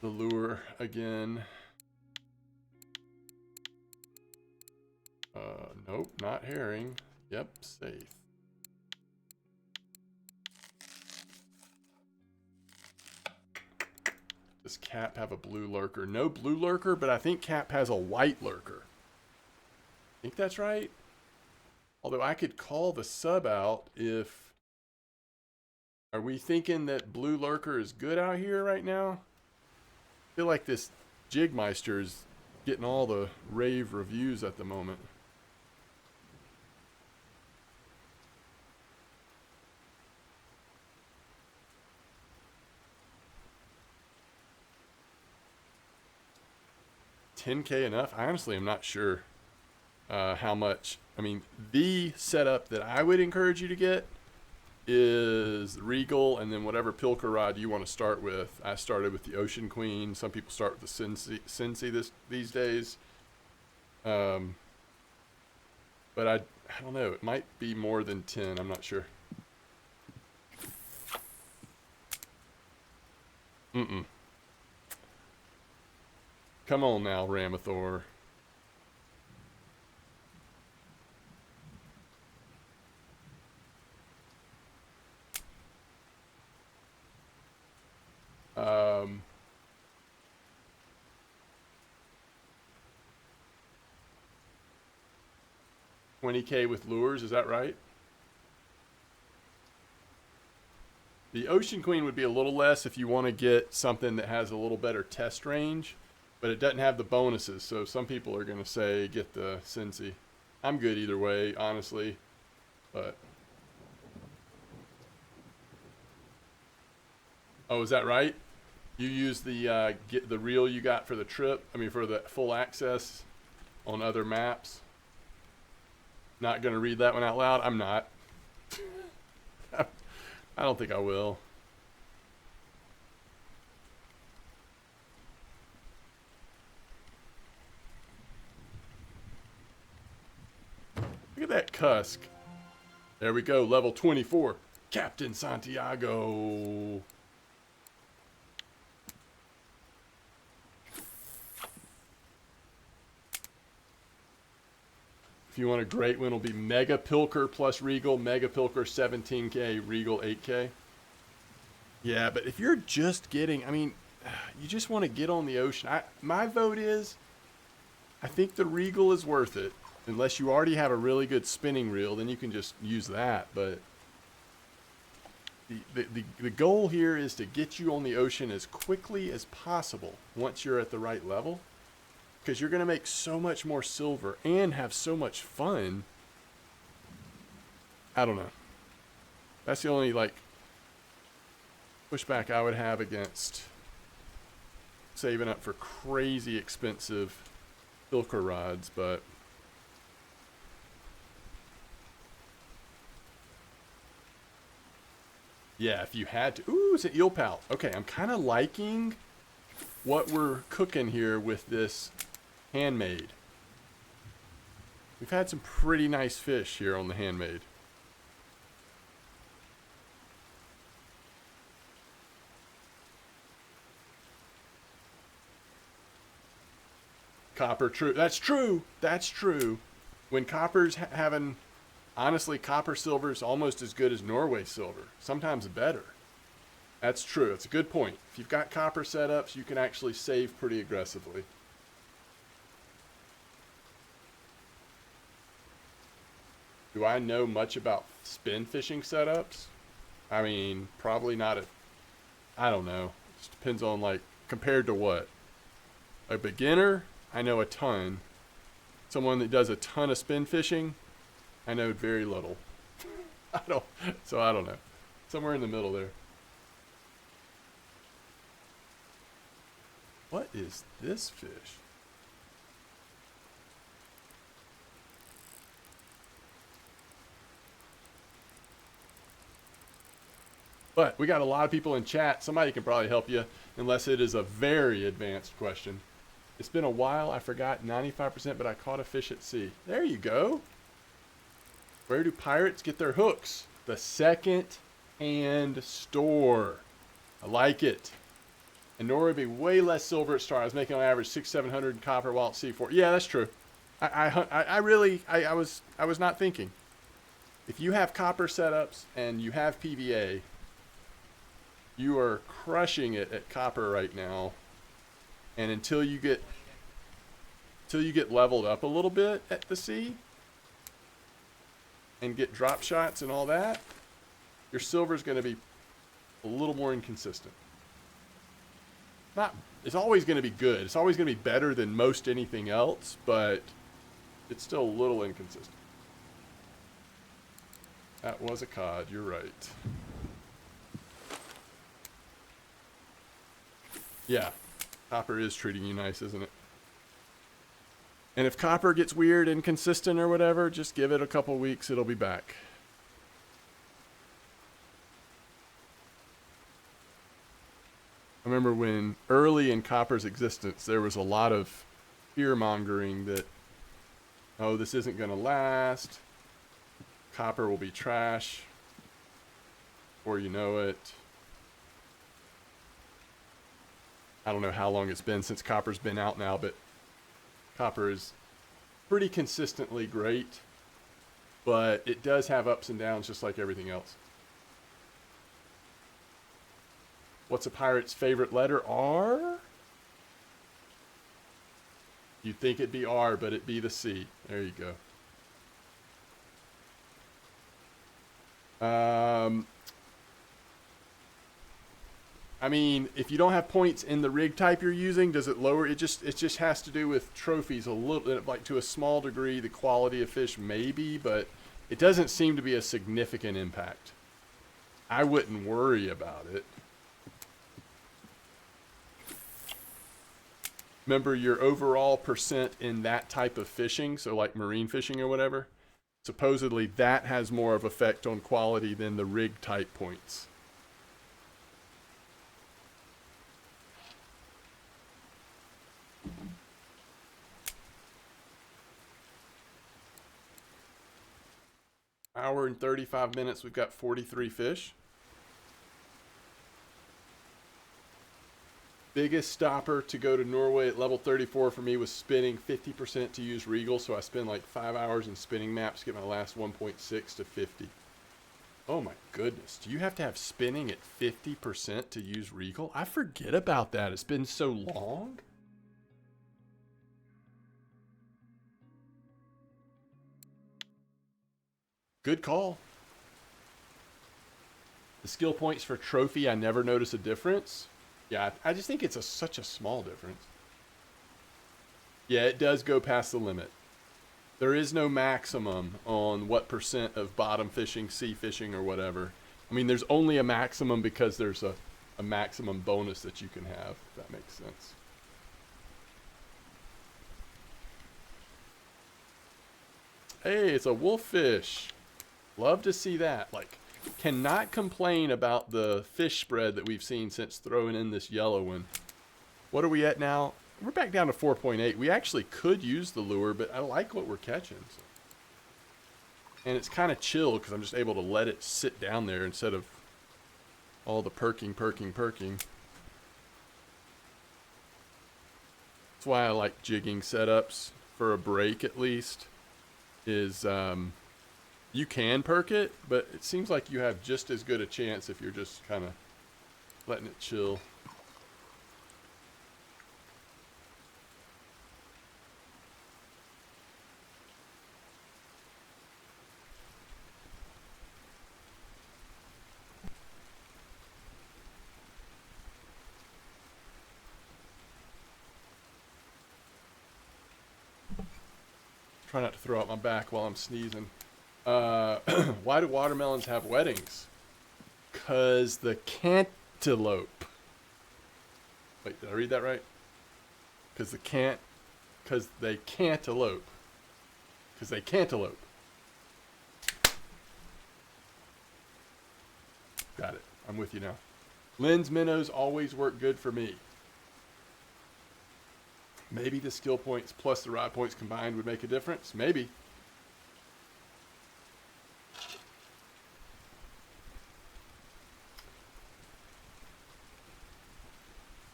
the lure again. Nope, not herring. Yep, safe. Does Cap have a blue lurker? No blue lurker, but I think Cap has a white lurker. I think that's right. Although I could call the sub out if... Are we thinking that blue lurker is good out here right now? I feel like this Jigmeister is getting all the rave reviews at the moment. $10K enough? I honestly am not sure how much. I mean, the setup that I would encourage you to get is Regal and then whatever Pilker rod you want to start with. I started with the Ocean Queen. Some people start with the Cincy these days. But I don't know. It might be more than 10. I'm not sure. Come on now, Ramathor. $20K with lures, is that right? The Ocean Queen would be a little less if you want to get something that has a little better test range, but it doesn't have the bonuses, so some people are going to say get the Cincy. I'm good either way, honestly, but... Oh, is that right? You use the get the reel you got for the trip, I mean for the full access on other maps. Not going to read that one out loud. I'm not. I don't think I will. Look at that cusk. There we go. Level 24. Captain Santiago. If you want a great one, it'll be Mega Pilker plus Regal, Mega Pilker 17K, Regal 8K. Yeah, but if you're just getting, I mean, you just want to get on the ocean. My vote is, I think the Regal is worth it. Unless you already have a really good spinning reel, then you can just use that. But the goal here is to get you on the ocean as quickly as possible once you're at the right level. Because you're going to make so much more silver and have so much fun. I don't know. That's the only, like, pushback I would have against saving up for crazy expensive Pilker rods, but... Yeah, if you had to... Ooh, it's an eel pal. Okay, I'm kind of liking what we're cooking here with this handmade. We've had some pretty nice fish here on the handmade. Copper, true. That's true. That's true. When copper's having... Honestly, copper silver is almost as good as Norway silver. Sometimes better. That's true. It's a good point. If you've got copper setups, you can actually save pretty aggressively. Do I know much about spin fishing setups? I mean, probably not. I don't know. It just depends on, like, compared to what. A beginner, I know a ton. Someone that does a ton of spin fishing, I know very little. I don't know. Somewhere in the middle there. What is this fish? But we got a lot of people in chat. Somebody can probably help you, unless it is a very advanced question. It's been a while. I forgot 95%, but I caught a fish at sea. There you go. Where do pirates get their hooks? The second-hand store. I like it. And Nora would be way less silver at Star. I was making on average 600-700 in copper while at sea. Yeah, that's true. I was not thinking. If you have copper setups and you have PVA, you are crushing it at copper right now. And until you get leveled up a little bit at the sea and get drop shots and all that, your silver is going to be a little more inconsistent. It's always going to be good. It's always going to be better than most anything else, but it's still a little inconsistent. That was a cod. You're right. Yeah. Copper is treating you nice, isn't it? And if copper gets weird, inconsistent, or whatever, just give it a couple weeks. It'll be back. I remember when early in copper's existence, there was a lot of fear-mongering that, oh, this isn't going to last. Copper will be trash. Before you know it. I don't know how long it's been since copper's been out now, but copper is pretty consistently great, but it does have ups and downs just like everything else. What's a pirate's favorite letter? R? You'd think it'd be R, but it'd be the C. There you go. I mean, if you don't have points in the rig type you're using, does it lower? It just has to do with trophies a little, like to a small degree, the quality of fish maybe, but it doesn't seem to be a significant impact. I wouldn't worry about it. Remember your overall percent in that type of fishing, so like marine fishing or whatever, supposedly that has more of effect on quality than the rig type points. Hour and 35 minutes, we've got 43 fish. Biggest stopper to go to Norway at level 34 for me was spinning 50% to use Regal, so I spend like 5 hours in spinning maps, get my last 1.6 to 50. Oh my goodness, do you have to have spinning at 50% to use Regal? I forget about that, it's been so long. Good call. The skill points for trophy, I never notice a difference. Yeah, I just think it's such a small difference. Yeah, it does go past the limit. There is no maximum on what percent of bottom fishing, sea fishing, or whatever. I mean, there's only a maximum because there's a maximum bonus that you can have, if that makes sense. Hey, it's a wolffish. Love to see that. Like, cannot complain about the fish spread that we've seen since throwing in this yellow one. What are we at now? We're back down to 4.8. We actually could use the lure, but I like what we're catching. So. And it's kind of chill because I'm just able to let it sit down there instead of all the perking. That's why I like jigging setups for a break at least. Is you can perk it, but it seems like you have just as good a chance if you're just kind of letting it chill. Try not to throw out my back while I'm sneezing. Why do watermelons have weddings? 'Cause the cantaloupe. Wait, did I read that right? 'Cause they cantaloupe. 'Cause they cantaloupe. Got it. I'm with you now. Lynn's minnows always work good for me. Maybe the skill points plus the rod points combined would make a difference. Maybe.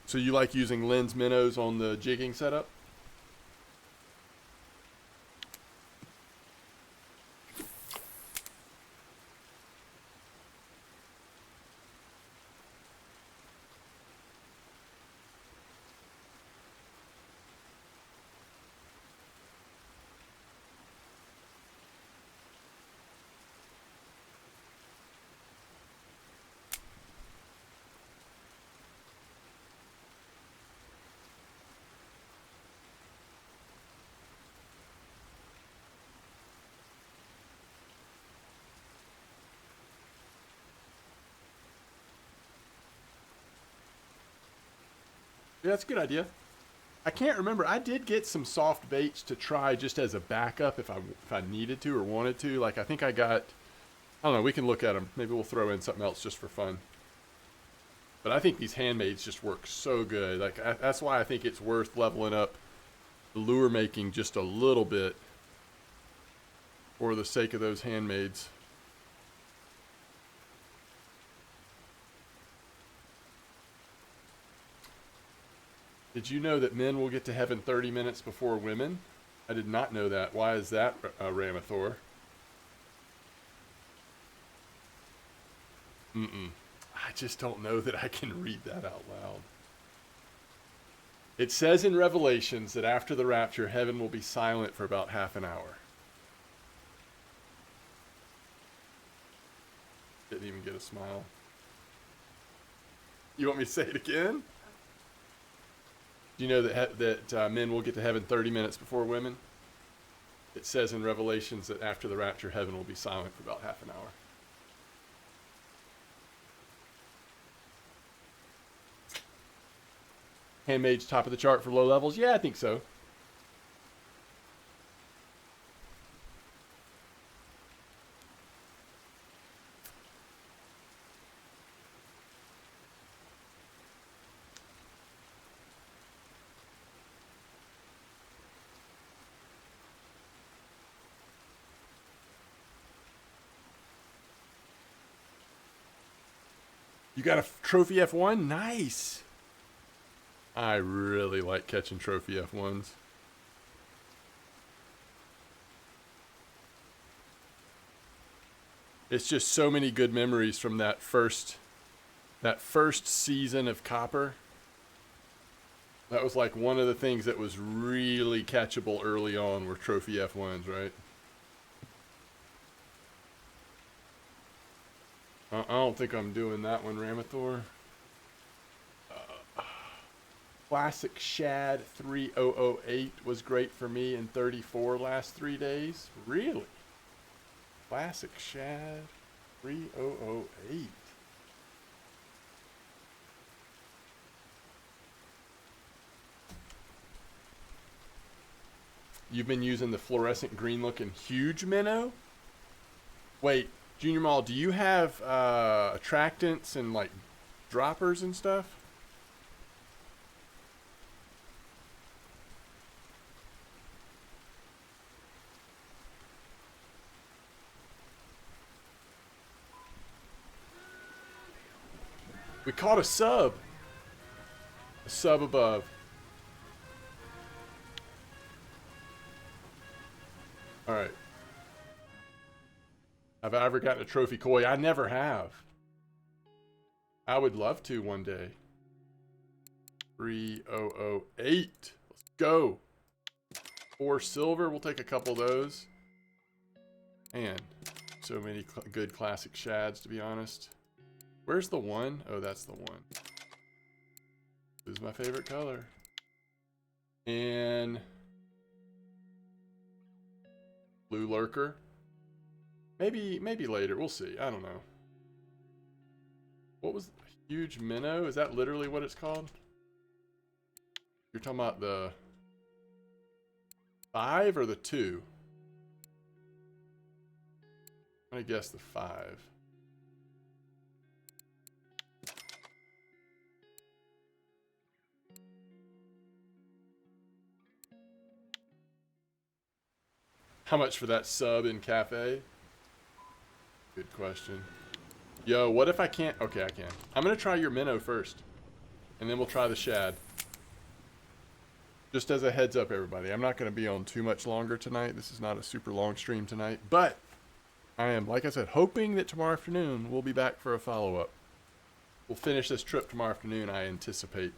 So you like using Lynn's minnows on the jigging setup? Yeah, that's a good idea. I can't remember. I did get some soft baits to try just as a backup if I needed to or wanted to. Like, I think I got, I don't know, we can look at them. Maybe we'll throw in something else just for fun. But I think these handmaids just work so good. Like, that's why I think it's worth leveling up the lure making just a little bit for the sake of those handmaids. Did you know that men will get to heaven 30 minutes before women? I did not know that. Why is that, Ramathor? I just don't know that I can read that out loud. It says in Revelations that after the rapture, heaven will be silent for about half an hour. Didn't even get a smile. You want me to say it again? Do you know that men will get to heaven 30 minutes before women? It says in Revelations that after the rapture, heaven will be silent for about half an hour. Handmaid's top of the chart for low levels? Yeah, I think so. You got a trophy F1? Nice. I really like catching trophy F1s. It's just so many good memories from that first season of Copper. That was like one of the things that was really catchable early on were trophy F1s, right? I don't think I'm doing that one, Ramathor. Classic Shad 3008 was great for me in 34 last 3 days. Really? Classic Shad 3008. You've been using the fluorescent green looking huge minnow? Wait, Junior Mall, do you have attractants and like droppers and stuff? We caught a sub. A sub above. Alright. Have I ever gotten a trophy koi? I never have. I would love to one day. 3008. Let's go. 4 silver. We'll take a couple of those. Man, so many good classic shads, to be honest. Where's the 1? Oh, that's the 1. This is my favorite color. And blue lurker. Maybe later. We'll see. I don't know. What was huge minnow? Is that literally what it's called? You're talking about the 5 or the 2? I'm gonna guess the 5. How much for that sub in cafe? Good question. Yo, what if I can't? Okay, I can. I'm gonna try your minnow first, and then we'll try the shad. Just as a heads up, everybody, I'm not gonna be on too much longer tonight. This is not a super long stream tonight, but I am, like I said, hoping that tomorrow afternoon we'll be back for a follow-up. We'll finish this trip tomorrow afternoon, I anticipate.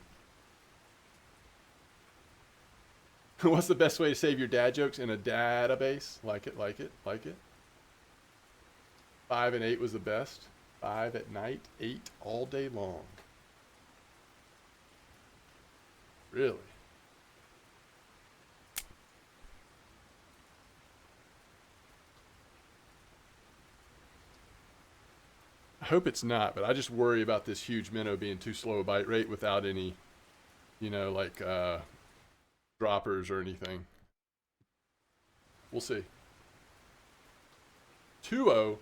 What's the best way to save your dad jokes? In a database? Like it, like it, like it. 5 and 8 was the best. 5 at night, 8 all day long. Really? I hope it's not, but I just worry about this huge minnow being too slow a bite rate without any, you know, like droppers or anything. We'll see. 2-0.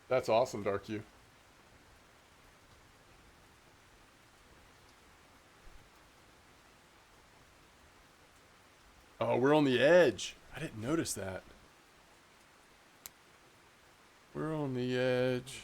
That's awesome, Dark You. Oh, we're on the edge. I didn't notice that. We're on the edge.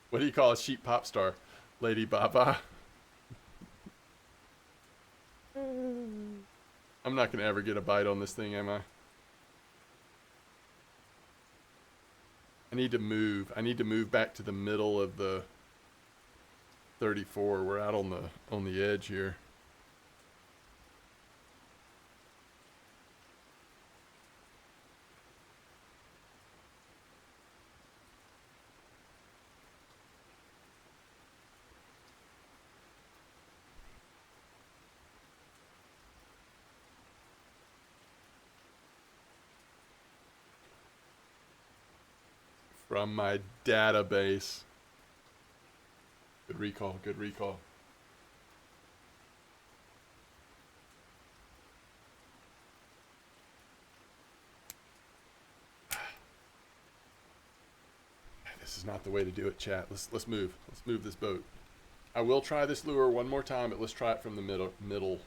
What do you call a sheep pop star? Lady Baba? I'm not going to ever get a bite on this thing, am I? I need to move. I need to move back to the middle of the 34. We're out on the edge here. From my database. Good recall, good recall. This is not the way to do it, chat. Let's move. Let's move this boat. I will try this lure one more time, but let's try it from the middle.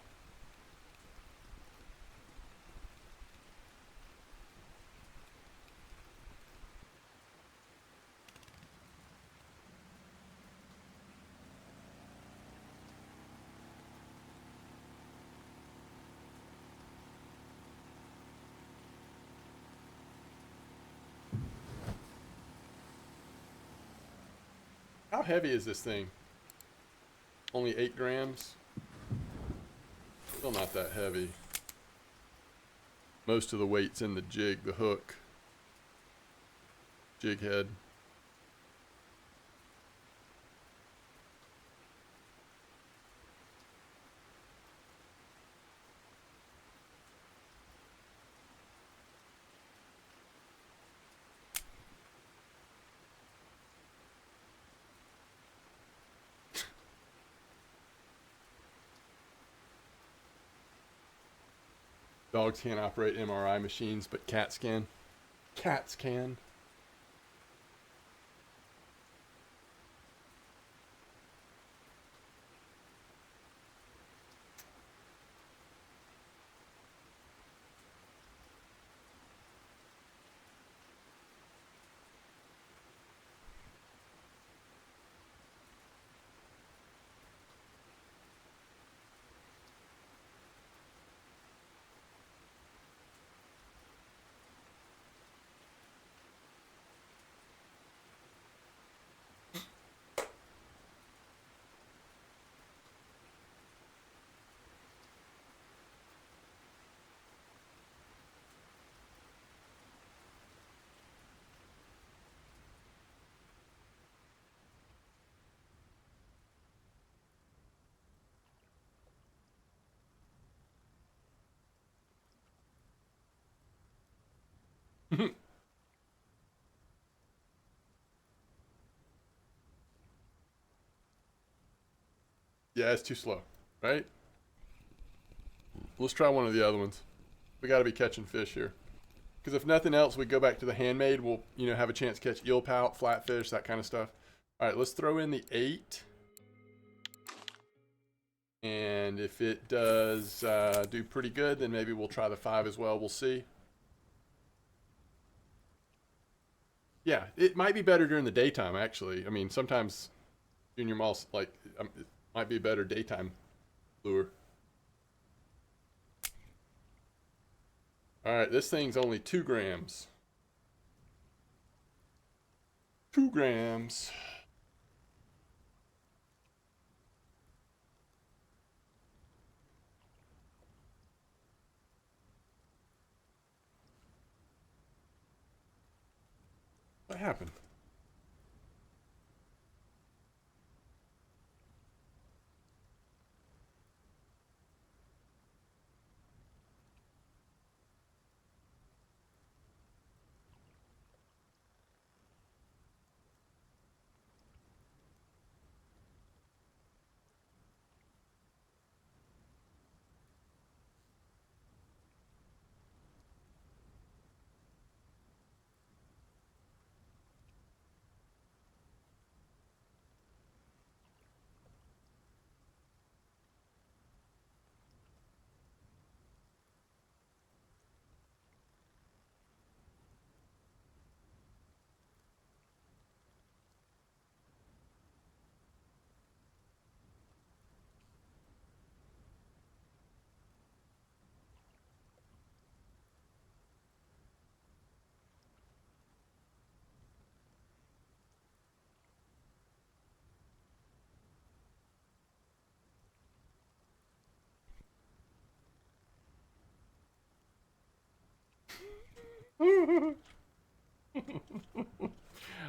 How heavy is this thing? Only 8 grams? Still not that heavy. Most of the weight's in the jig, the hook. Jig head. Dogs can't operate MRI machines, but cats can. Cats can. Yeah, it's too slow, right? Let's try one of the other ones. We got to be catching fish here. Because if nothing else, we go back to the handmade. We'll, have a chance to catch eel pout, flatfish, that kind of stuff. All right, let's throw in the 8. And if it does do pretty good, then maybe we'll try the 5 as well. We'll see. Yeah, it might be better during the daytime, actually. I mean, sometimes junior malls, it might be a better daytime lure. All right, this thing's only 2 grams. 2 grams. What happened?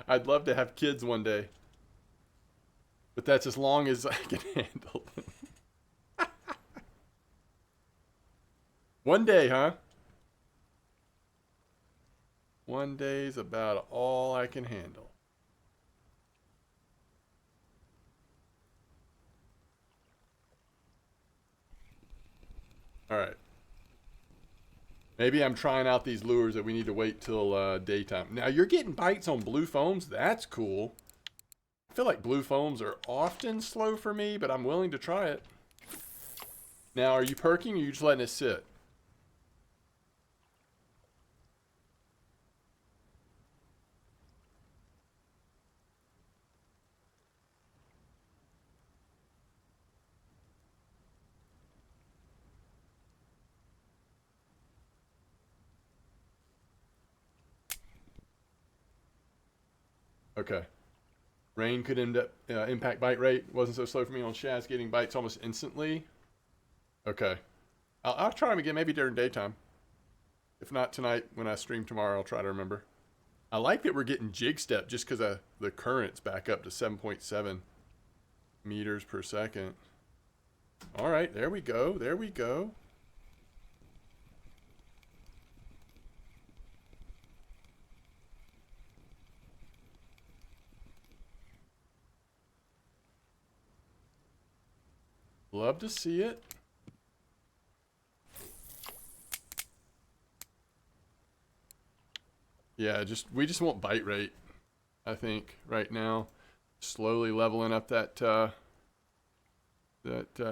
I'd love to have kids one day. But that's as long as I can handle them. One day, huh? One day's about all I can handle. All right. Maybe I'm trying out these lures that we need to wait till daytime. Now, you're getting bites on blue foams. That's cool. I feel like blue foams are often slow for me, but I'm willing to try it. Now, are you perking or are you just letting it sit? Okay. Rain could end up impact bite rate. Wasn't so slow for me on Shaz getting bites almost instantly. Okay. I'll try them again, maybe during daytime. If not tonight, when I stream tomorrow, I'll try to remember. I like that we're getting jig step just because the current's back up to 7.7 meters per second. All right, there we go. There we go. Love to see it. Yeah, we just want bite rate, I think, right now. Slowly leveling up that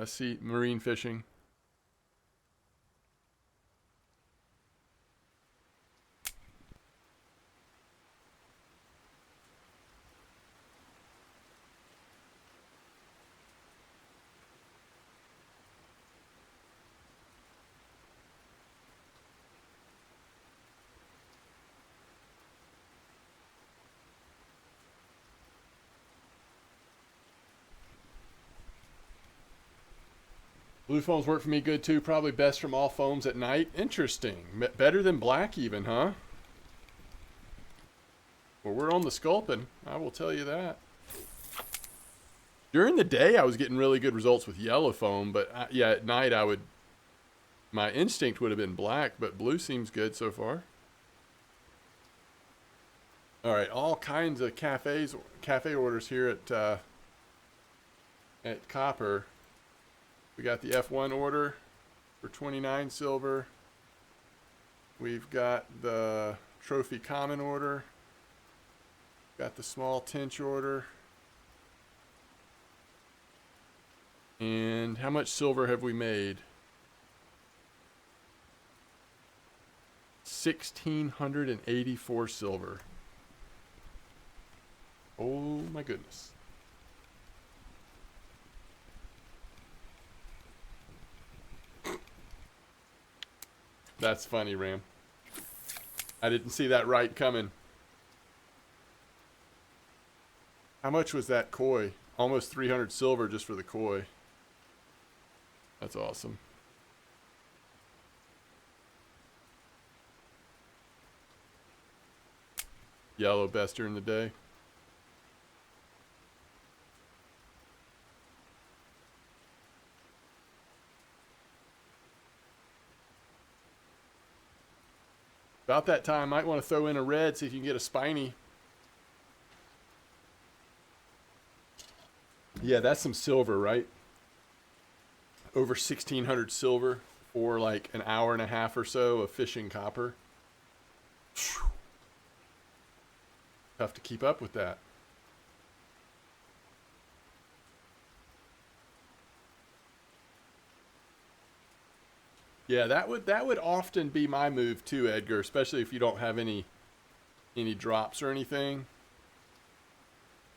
sea marine fishing. Blue foams work for me good too. Probably best from all foams at night. Interesting. Better than black even, huh? Well, we're on the sculpin. I will tell you that. During the day, I was getting really good results with yellow foam, but yeah, at night my instinct would have been black, but blue seems good so far. All right, all kinds of cafe orders here at Copper. We got the F1 order for 29 silver. We've got the Trophy Common order. Got the small Tinch order. And how much silver have we made? 1,684 silver. Oh my goodness. That's funny, Ram. I didn't see that right coming. How much was that koi? Almost 300 silver just for the koi. That's awesome. Yellow best during the day. About that time, might want to throw in a red, see if you can get a spiny. Yeah, that's some silver, right? Over 1,600 silver for like an hour and a half or so of fishing copper. Whew. Tough to keep up with that. Yeah, that would often be my move too, Edgar, especially if you don't have any drops or anything.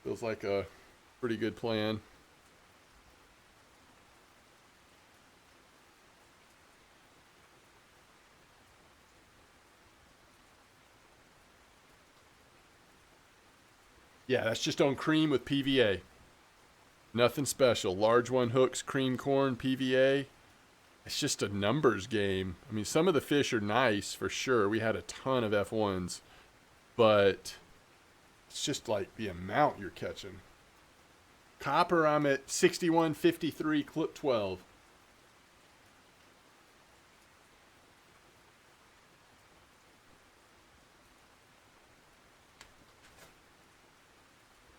Feels like a pretty good plan. Yeah, that's just on cream with PVA. Nothing special. Large one hooks, cream corn, PVA. It's just a numbers game. I mean, some of the fish are nice for sure. We had a ton of F1s, but it's just like the amount you're catching. Copper, I'm at 61.53, clip 12.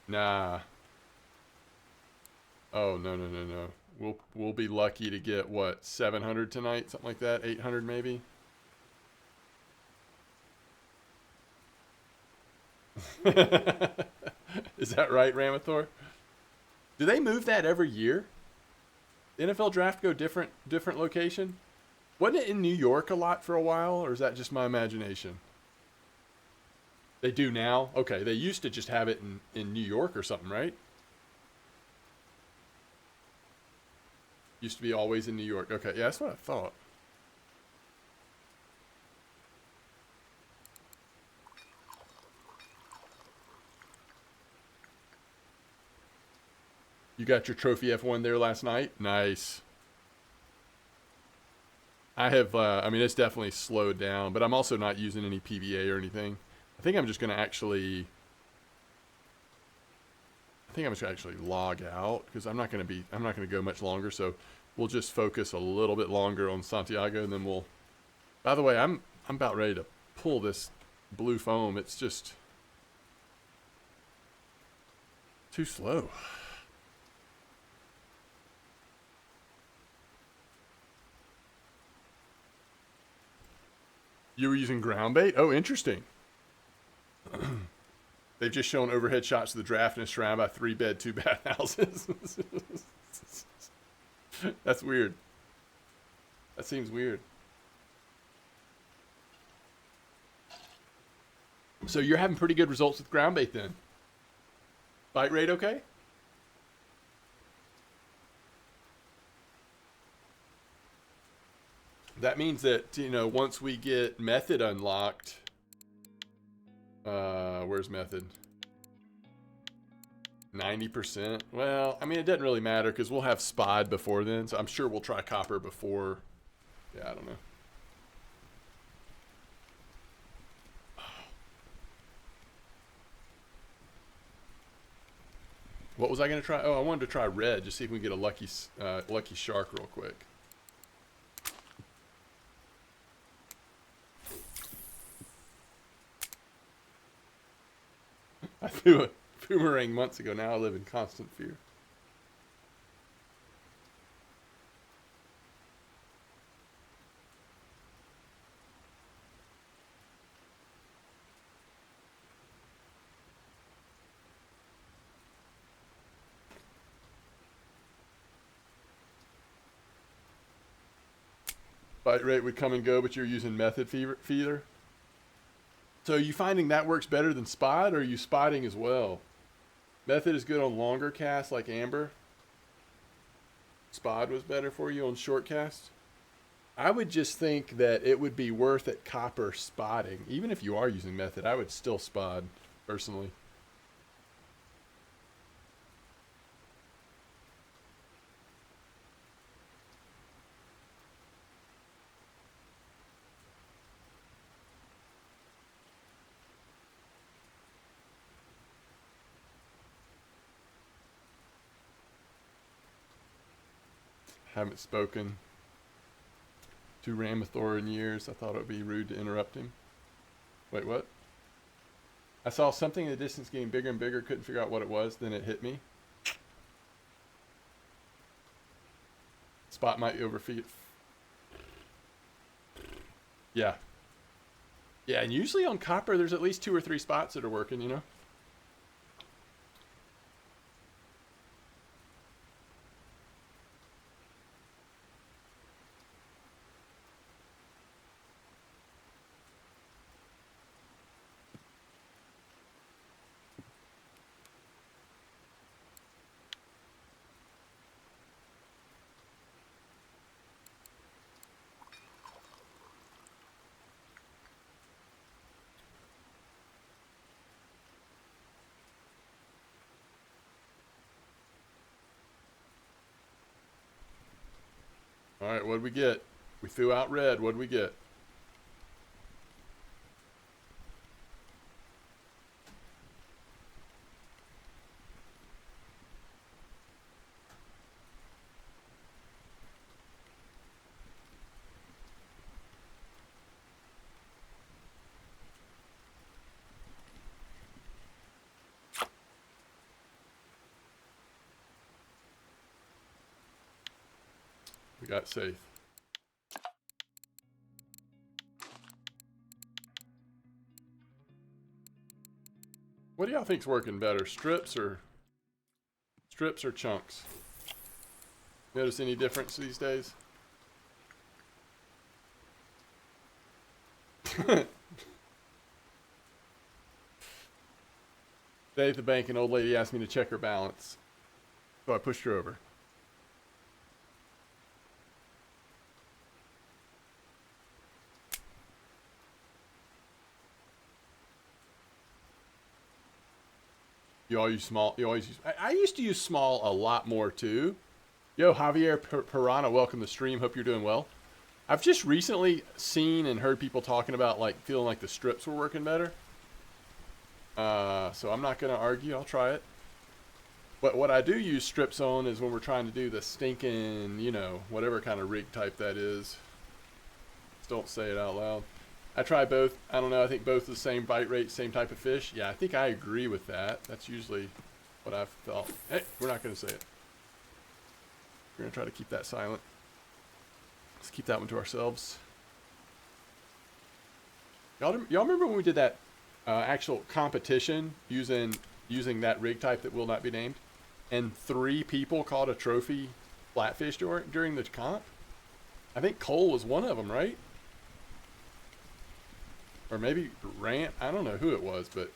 Nah. Oh, no. We'll be lucky to get what, 700 tonight, something like that, 800 maybe. Is that right, Ramathor? Do they move that every year? The NFL draft go different location? Wasn't it in New York a lot for a while, or is that just my imagination? They do now? Okay, they used to just have it in New York or something, right? Used to be always in New York. Okay, yeah, that's what I thought. You got your trophy F1 there last night? Nice. I have, I mean, it's definitely slowed down, but I'm also not using any PVA or anything. I think I'm just going to actually log out because I'm not going to go much longer. So we'll just focus a little bit longer on Santiago, and then by the way, I'm about ready to pull this blue foam. It's just too slow. You were using ground bait? Oh, interesting. They've just shown overhead shots of the draft and it's surrounded by 3-bed, 2-bath houses. That's weird. That seems weird. So you're having pretty good results with ground bait then? Bite rate okay? That means that, you know, once we get method unlocked, where's method? 90%. Well, I mean, it doesn't really matter because we'll have spod before then. So I'm sure we'll try copper before. Yeah, I don't know. What was I going to try? Oh, I wanted to try red. Just see if we can get a lucky shark real quick. I threw a boomerang months ago. Now I live in constant fear. Bite rate would come and go, but you're using method feeder. So are you finding that works better than spot, or are you spotting as well? Method is good on longer casts like amber. Spot was better for you on short casts. I would just think that it would be worth it copper spotting. Even if you are using method, I would still spot personally. Haven't spoken to Ramathor in years. I thought it would be rude to interrupt him. Wait, what? I saw something in the distance getting bigger and bigger. Couldn't figure out what it was. Then it hit me. Spot might overfeed. Yeah. Yeah, and usually on copper, there's at least 2 or 3 spots that are working, you know? All right, what'd we get? We threw out red. What'd we get? We got safe. What do y'all think's working better, strips or chunks? Notice any difference these days? Today at the bank, an old lady asked me to check her balance, so I pushed her over. You all use small. You always use. I used to use small a lot more too. Yo, Javier Piranha, welcome to the stream. Hope you're doing well. I've just recently seen and heard people talking about like feeling like the strips were working better. So I'm not gonna argue. I'll try it. But what I do use strips on is when we're trying to do the stinking, you know, whatever kind of rig type that is. Just don't say it out loud. I try both. I don't know. I think both the same bite rate, same type of fish. Yeah, I think I agree with that. That's usually what I've thought. Hey, we're not going to say it. We're going to try to keep that silent. Let's keep that one to ourselves. Y'all remember when we did that actual competition using that rig type that will not be named, and 3 people caught a trophy flatfish during the comp. I think Cole was one of them, right? Or maybe Rant. I don't know who it was, but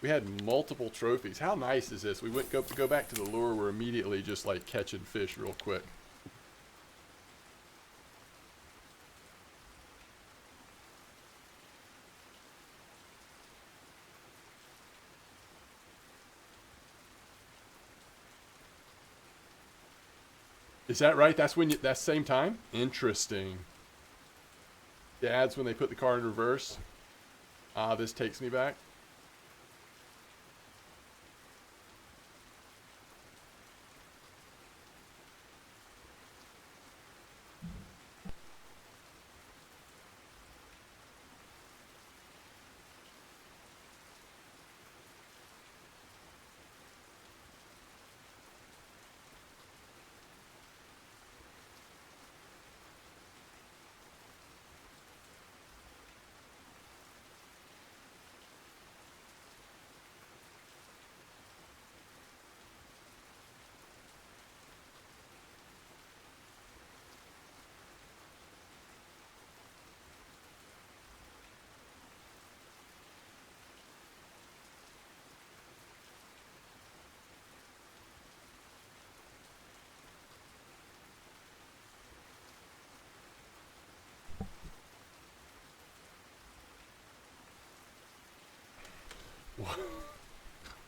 we had multiple trophies. How nice is this? We went go back to the lure. We're immediately just like catching fish real quick. Is that right? That's when that's same time? Interesting. Dad's when they put the car in reverse. Ah, this takes me back.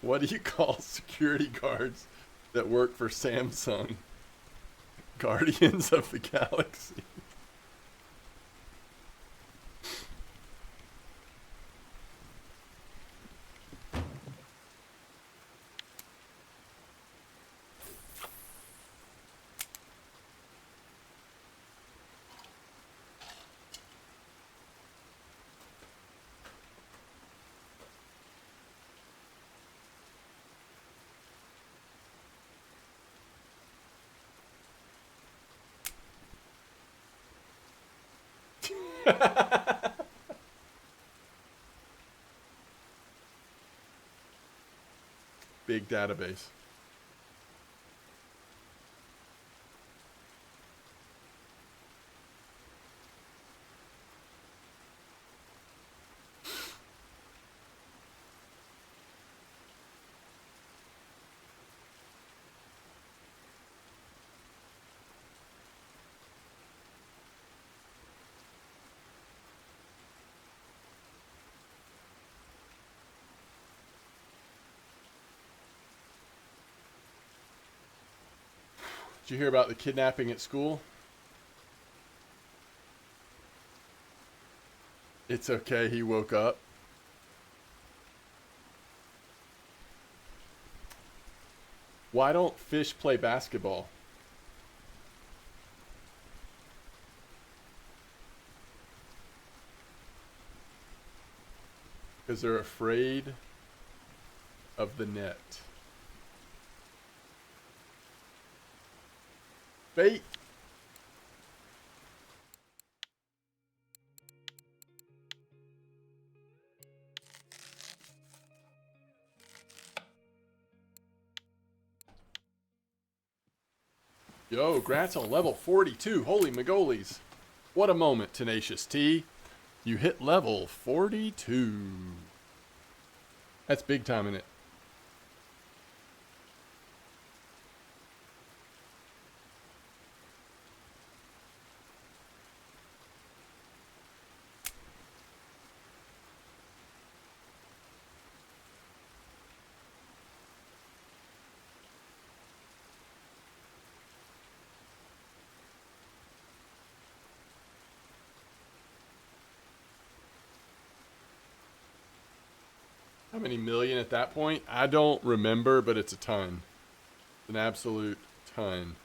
What do you call security guards that work for Samsung? Guardians of the Galaxy. Big database. Did you hear about the kidnapping at school? It's okay, he woke up. Why don't fish play basketball? Because they're afraid of the net. Bait. Yo, Grant's on level 42. Holy Magolies. What a moment, Tenacious T. You hit level 42. That's big time, isn't it? How many million at that point? I don't remember, but it's a ton. An absolute ton.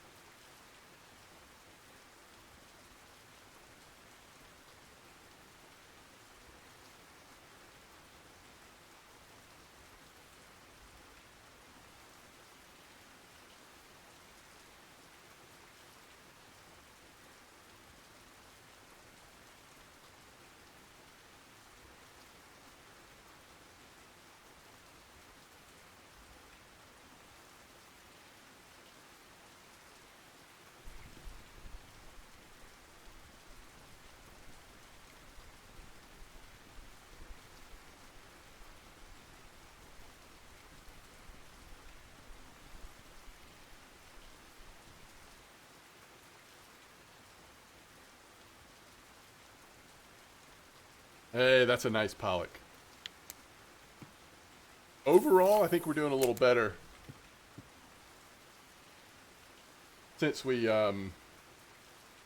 Hey, that's a nice pollock. Overall, I think we're doing a little better since we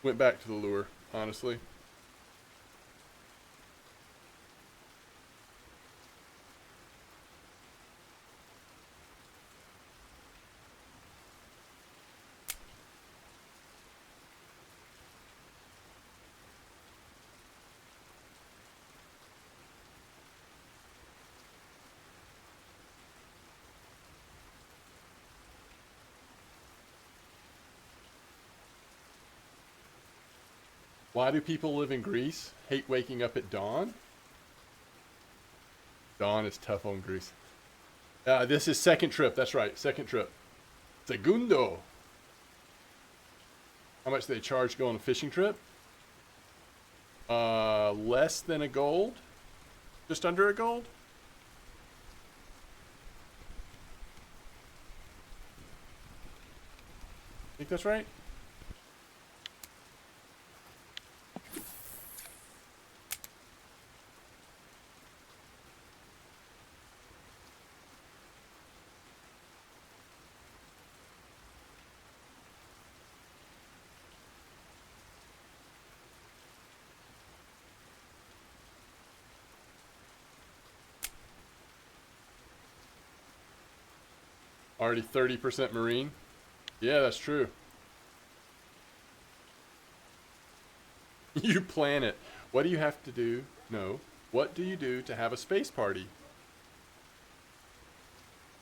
went back to the lure, honestly. Why do people live in Greece? Hate waking up at dawn? Dawn is tough on Greece. This is second trip. That's right. Second trip. Segundo. How much do they charge to go on a fishing trip? Less than a gold? Just under a gold? Think that's right? Already 30% marine? Yeah, that's true. You plan it. What do you have to do? No. What do you do to have a space party?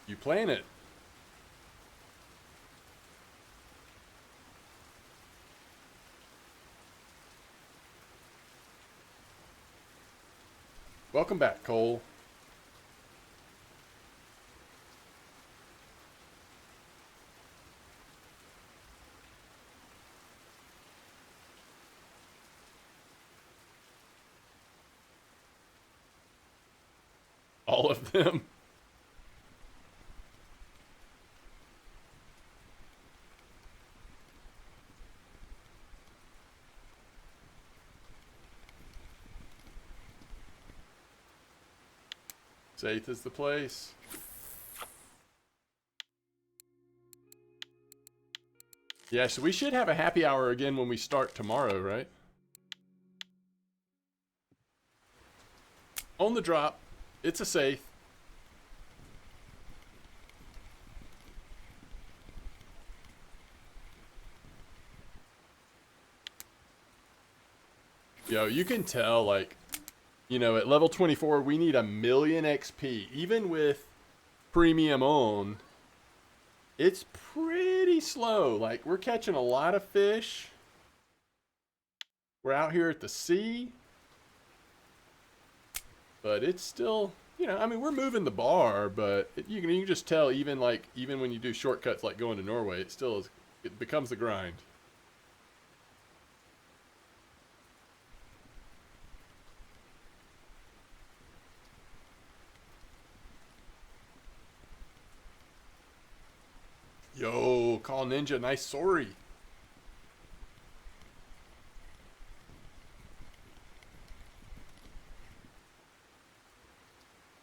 You plan it. Welcome back, Cole. All of them. Safe is the place. Yeah, so we should have a happy hour again when we start tomorrow, right? On the drop. It's a safe. Yo, you can tell, like, you know, at level 24, we need 1,000,000 XP. Even with premium on, it's pretty slow. Like, we're catching a lot of fish. We're out here at the sea. But it's still, you know, I mean, we're moving the bar, but you can just tell even when you do shortcuts like going to Norway, it still is, it becomes a grind. Yo, call Ninja, nice sorry.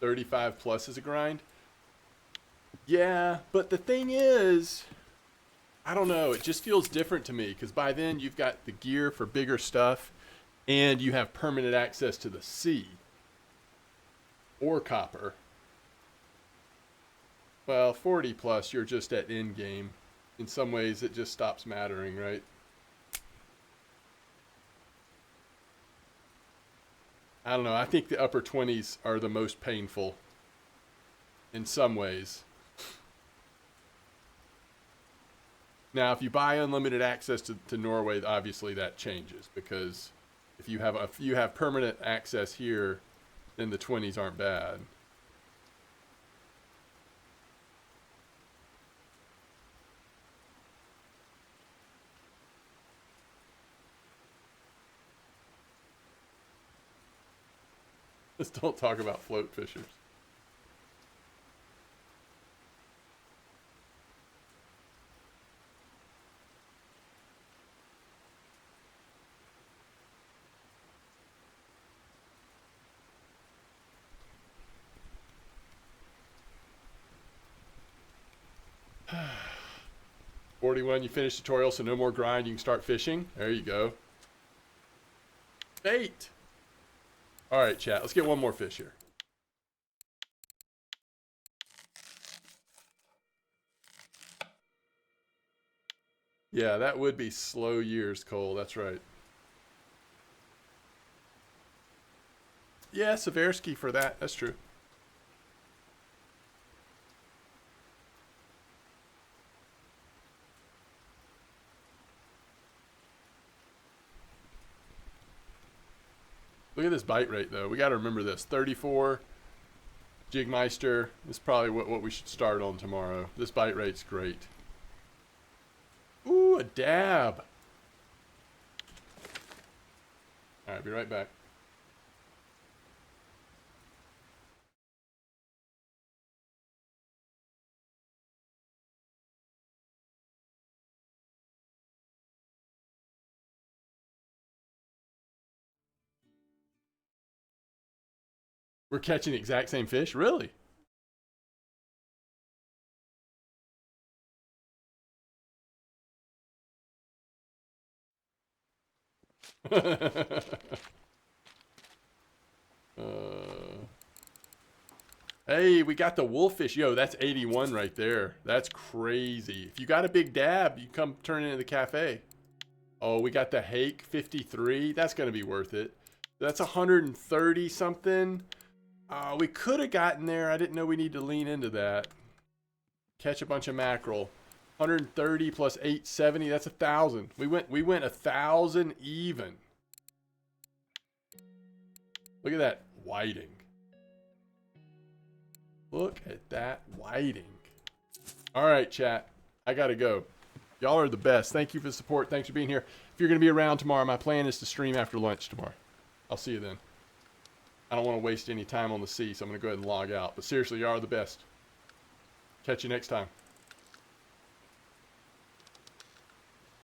$35 plus is a grind. Yeah, but the thing is, I don't know, it just feels different to me because by then you've got the gear for bigger stuff and you have permanent access to the sea or copper. Well, 40 plus, you're just at end game. In some ways, it just stops mattering, right? I don't know. I think the upper 20s are the most painful in some ways. Now, if you buy unlimited access to Norway, obviously that changes because if you have permanent access here, then the 20s aren't bad. Just don't talk about float fishers. 41, you finish tutorial, so no more grind. You can start fishing. There you go. Bait. All right, chat. Let's get one more fish here. Yeah, that would be slow years, Cole. That's right. Yeah, Seversky for that. That's true. Look at this bite rate, though. We got to remember this. 34. Jigmeister is probably what we should start on tomorrow. This bite rate's great. Ooh, a dab. All right, be right back. We're catching the exact same fish? Really? Hey, we got the wolffish. Yo, that's 81 right there. That's crazy. If you got a big dab, you come turn it into the cafe. Oh, we got the hake 53. That's going to be worth it. That's 130 something. We could have gotten there. I didn't know we need to lean into that. Catch a bunch of mackerel. 130 plus 870. That's 1,000. We went 1,000 even. Look at that whiting. Look at that whiting. All right, chat. I got to go. Y'all are the best. Thank you for the support. Thanks for being here. If you're going to be around tomorrow, my plan is to stream after lunch tomorrow. I'll see you then. I don't want to waste any time on the sea, so I'm going to go ahead and log out. But seriously, y'all are the best. Catch you next time.